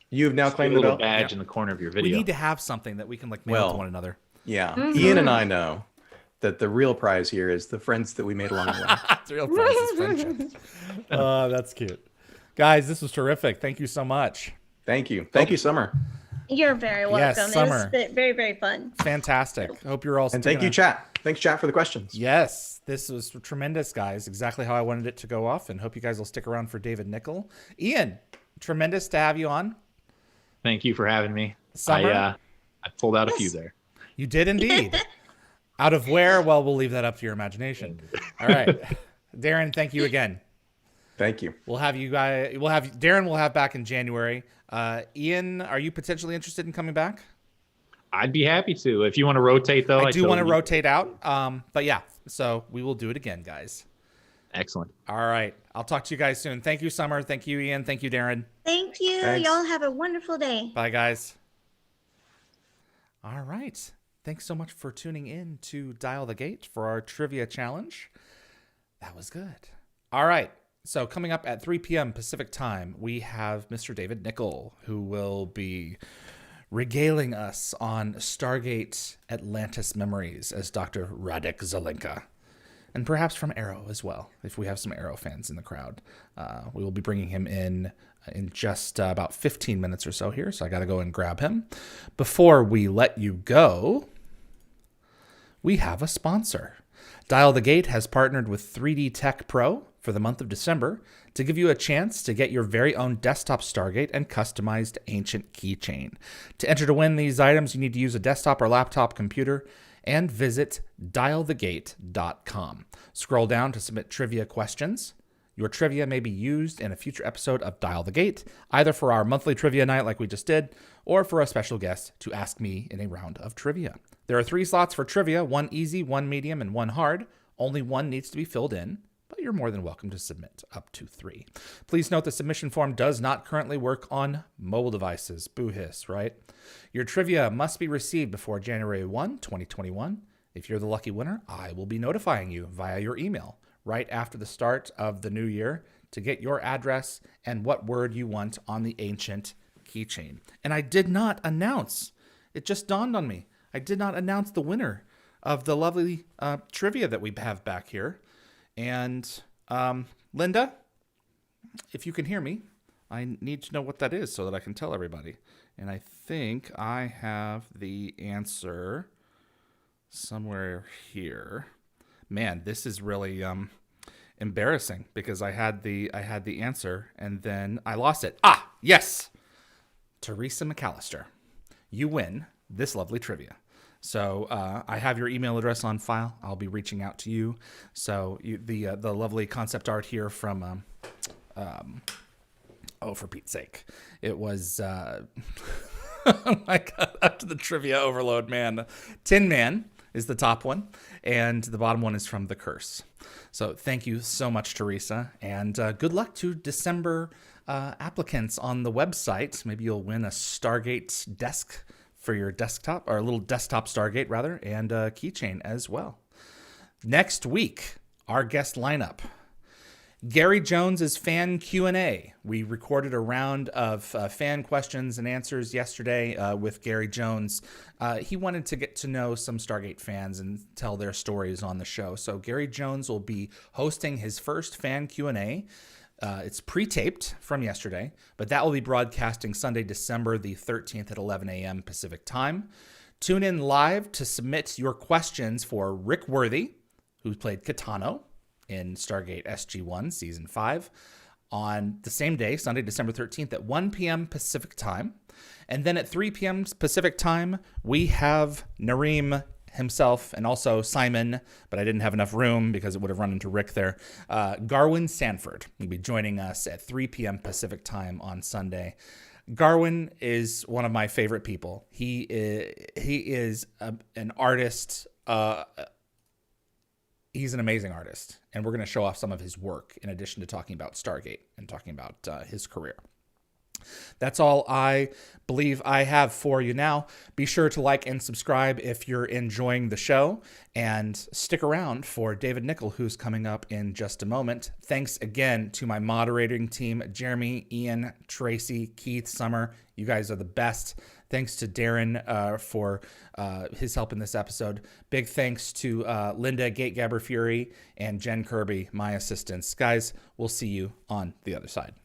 You've now claimed the little belt. badge in the corner of your video. We need to have something that we can mail to one another. Yeah, Ian and I know that the real prize here is the friends that we made along the way. The real prize is friendship. Oh, that's cute. Guys, this was terrific. Thank you so much. Thank you. Thank you, Summer. You're very welcome. Yes, Summer. It was very, very fun. Fantastic. Hope you're all. And thank you, chat. Thanks, chat, for the questions. Yes, this was tremendous, guys. Exactly how I wanted it to go off, and hope you guys will stick around for David Nickel. Ian, tremendous to have you on. Thank you for having me. Summer? I pulled out a few there. You did indeed. Out of where? Well, we'll leave that up to your imagination. All right. Darren, thank you again. Thank you. We'll have you guys, Darren will have back in January. Ian, are you potentially interested in coming back? I'd be happy to. If you want to rotate, though. I do want to rotate out. But yeah, so we will do it again, guys. Excellent. All right. I'll talk to you guys soon. Thank you, Summer. Thank you, Ian. Thank you, Darren. Thank you. Thanks. Y'all have a wonderful day. Bye, guys. All right. Thanks so much for tuning in to Dial the Gate for our trivia challenge. That was good. All right. So coming up at 3 p.m. Pacific time, we have Mr. David Nickel, who will be regaling us on Stargate Atlantis memories as Dr. Radek Zelenka. And perhaps from Arrow as well, if we have some Arrow fans in the crowd. We will be bringing him in just about 15 minutes or so here, so I got to go and grab him. Before we let you go, we have a sponsor. Dial the Gate has partnered with 3D Tech Pro for the month of December to give you a chance to get your very own desktop Stargate and customized ancient keychain. To enter to win these items, you need to use a desktop or laptop computer and visit dialthegate.com. Scroll down to submit trivia questions. Your trivia may be used in a future episode of Dial the Gate, either for our monthly trivia night like we just did, or for a special guest to ask me in a round of trivia. There are 3 slots for trivia, 1 easy, 1 medium, and 1 hard. Only 1 needs to be filled in, but you're more than welcome to submit up to 3. Please note the submission form does not currently work on mobile devices. Boo hiss, right? Your trivia must be received before January 1, 2021. If you're the lucky winner, I will be notifying you via your email right after the start of the new year to get your address and what word you want on the ancient keychain. And I did not announce, it just dawned on me, I did not announce the winner of the lovely trivia that we have back here. And Linda, if you can hear me, I need to know what that is so that I can tell everybody. And I think I have the answer somewhere here. Man, this is really embarrassing because I had the answer and then I lost it. Ah, yes. Teresa McAllister, you win this lovely trivia. So I have your email address on file. I'll be reaching out to you. So the lovely concept art here from oh, for Pete's sake, it was oh my God, up to the trivia overload, man. Tin Man is the top one, and the bottom one is from The Curse. So thank you so much, Teresa, and good luck to December applicants on the website. Maybe you'll win a Stargate desk for your desktop, or a little desktop Stargate rather, and a keychain as well. Next week, our guest lineup. Gary Jones's fan Q&A. We recorded a round of fan questions and answers yesterday with Gary Jones. He wanted to get to know some Stargate fans and tell their stories on the show. So Gary Jones will be hosting his first fan Q&A. It's pre-taped from yesterday, but that will be broadcasting Sunday, December the 13th at 11 a.m. Pacific time. Tune in live to submit your questions for Rick Worthy, who played Kitano in Stargate SG-1 Season 5, on the same day, Sunday, December 13th at 1 p.m. Pacific time. And then at 3 p.m. Pacific time, we have Nareem himself and also Simon, but I didn't have enough room because it would have run into Rick there. Garwin Sanford will be joining us at 3 p.m. Pacific time on Sunday. Garwin is one of my favorite people. He is an artist. He's an amazing artist, and we're going to show off some of his work in addition to talking about Stargate and talking about his career. That's all I believe I have for you now. Be sure to like and subscribe if you're enjoying the show, and stick around for David Nickel, who's coming up in just a moment. Thanks again to my moderating team, Jeremy, Ian, Tracy, Keith, Summer. You guys are the best. Thanks to Darren for his help in this episode. Big thanks to Linda, Gate Gabber Fury, and Jen Kirby, my assistants. Guys, we'll see you on the other side.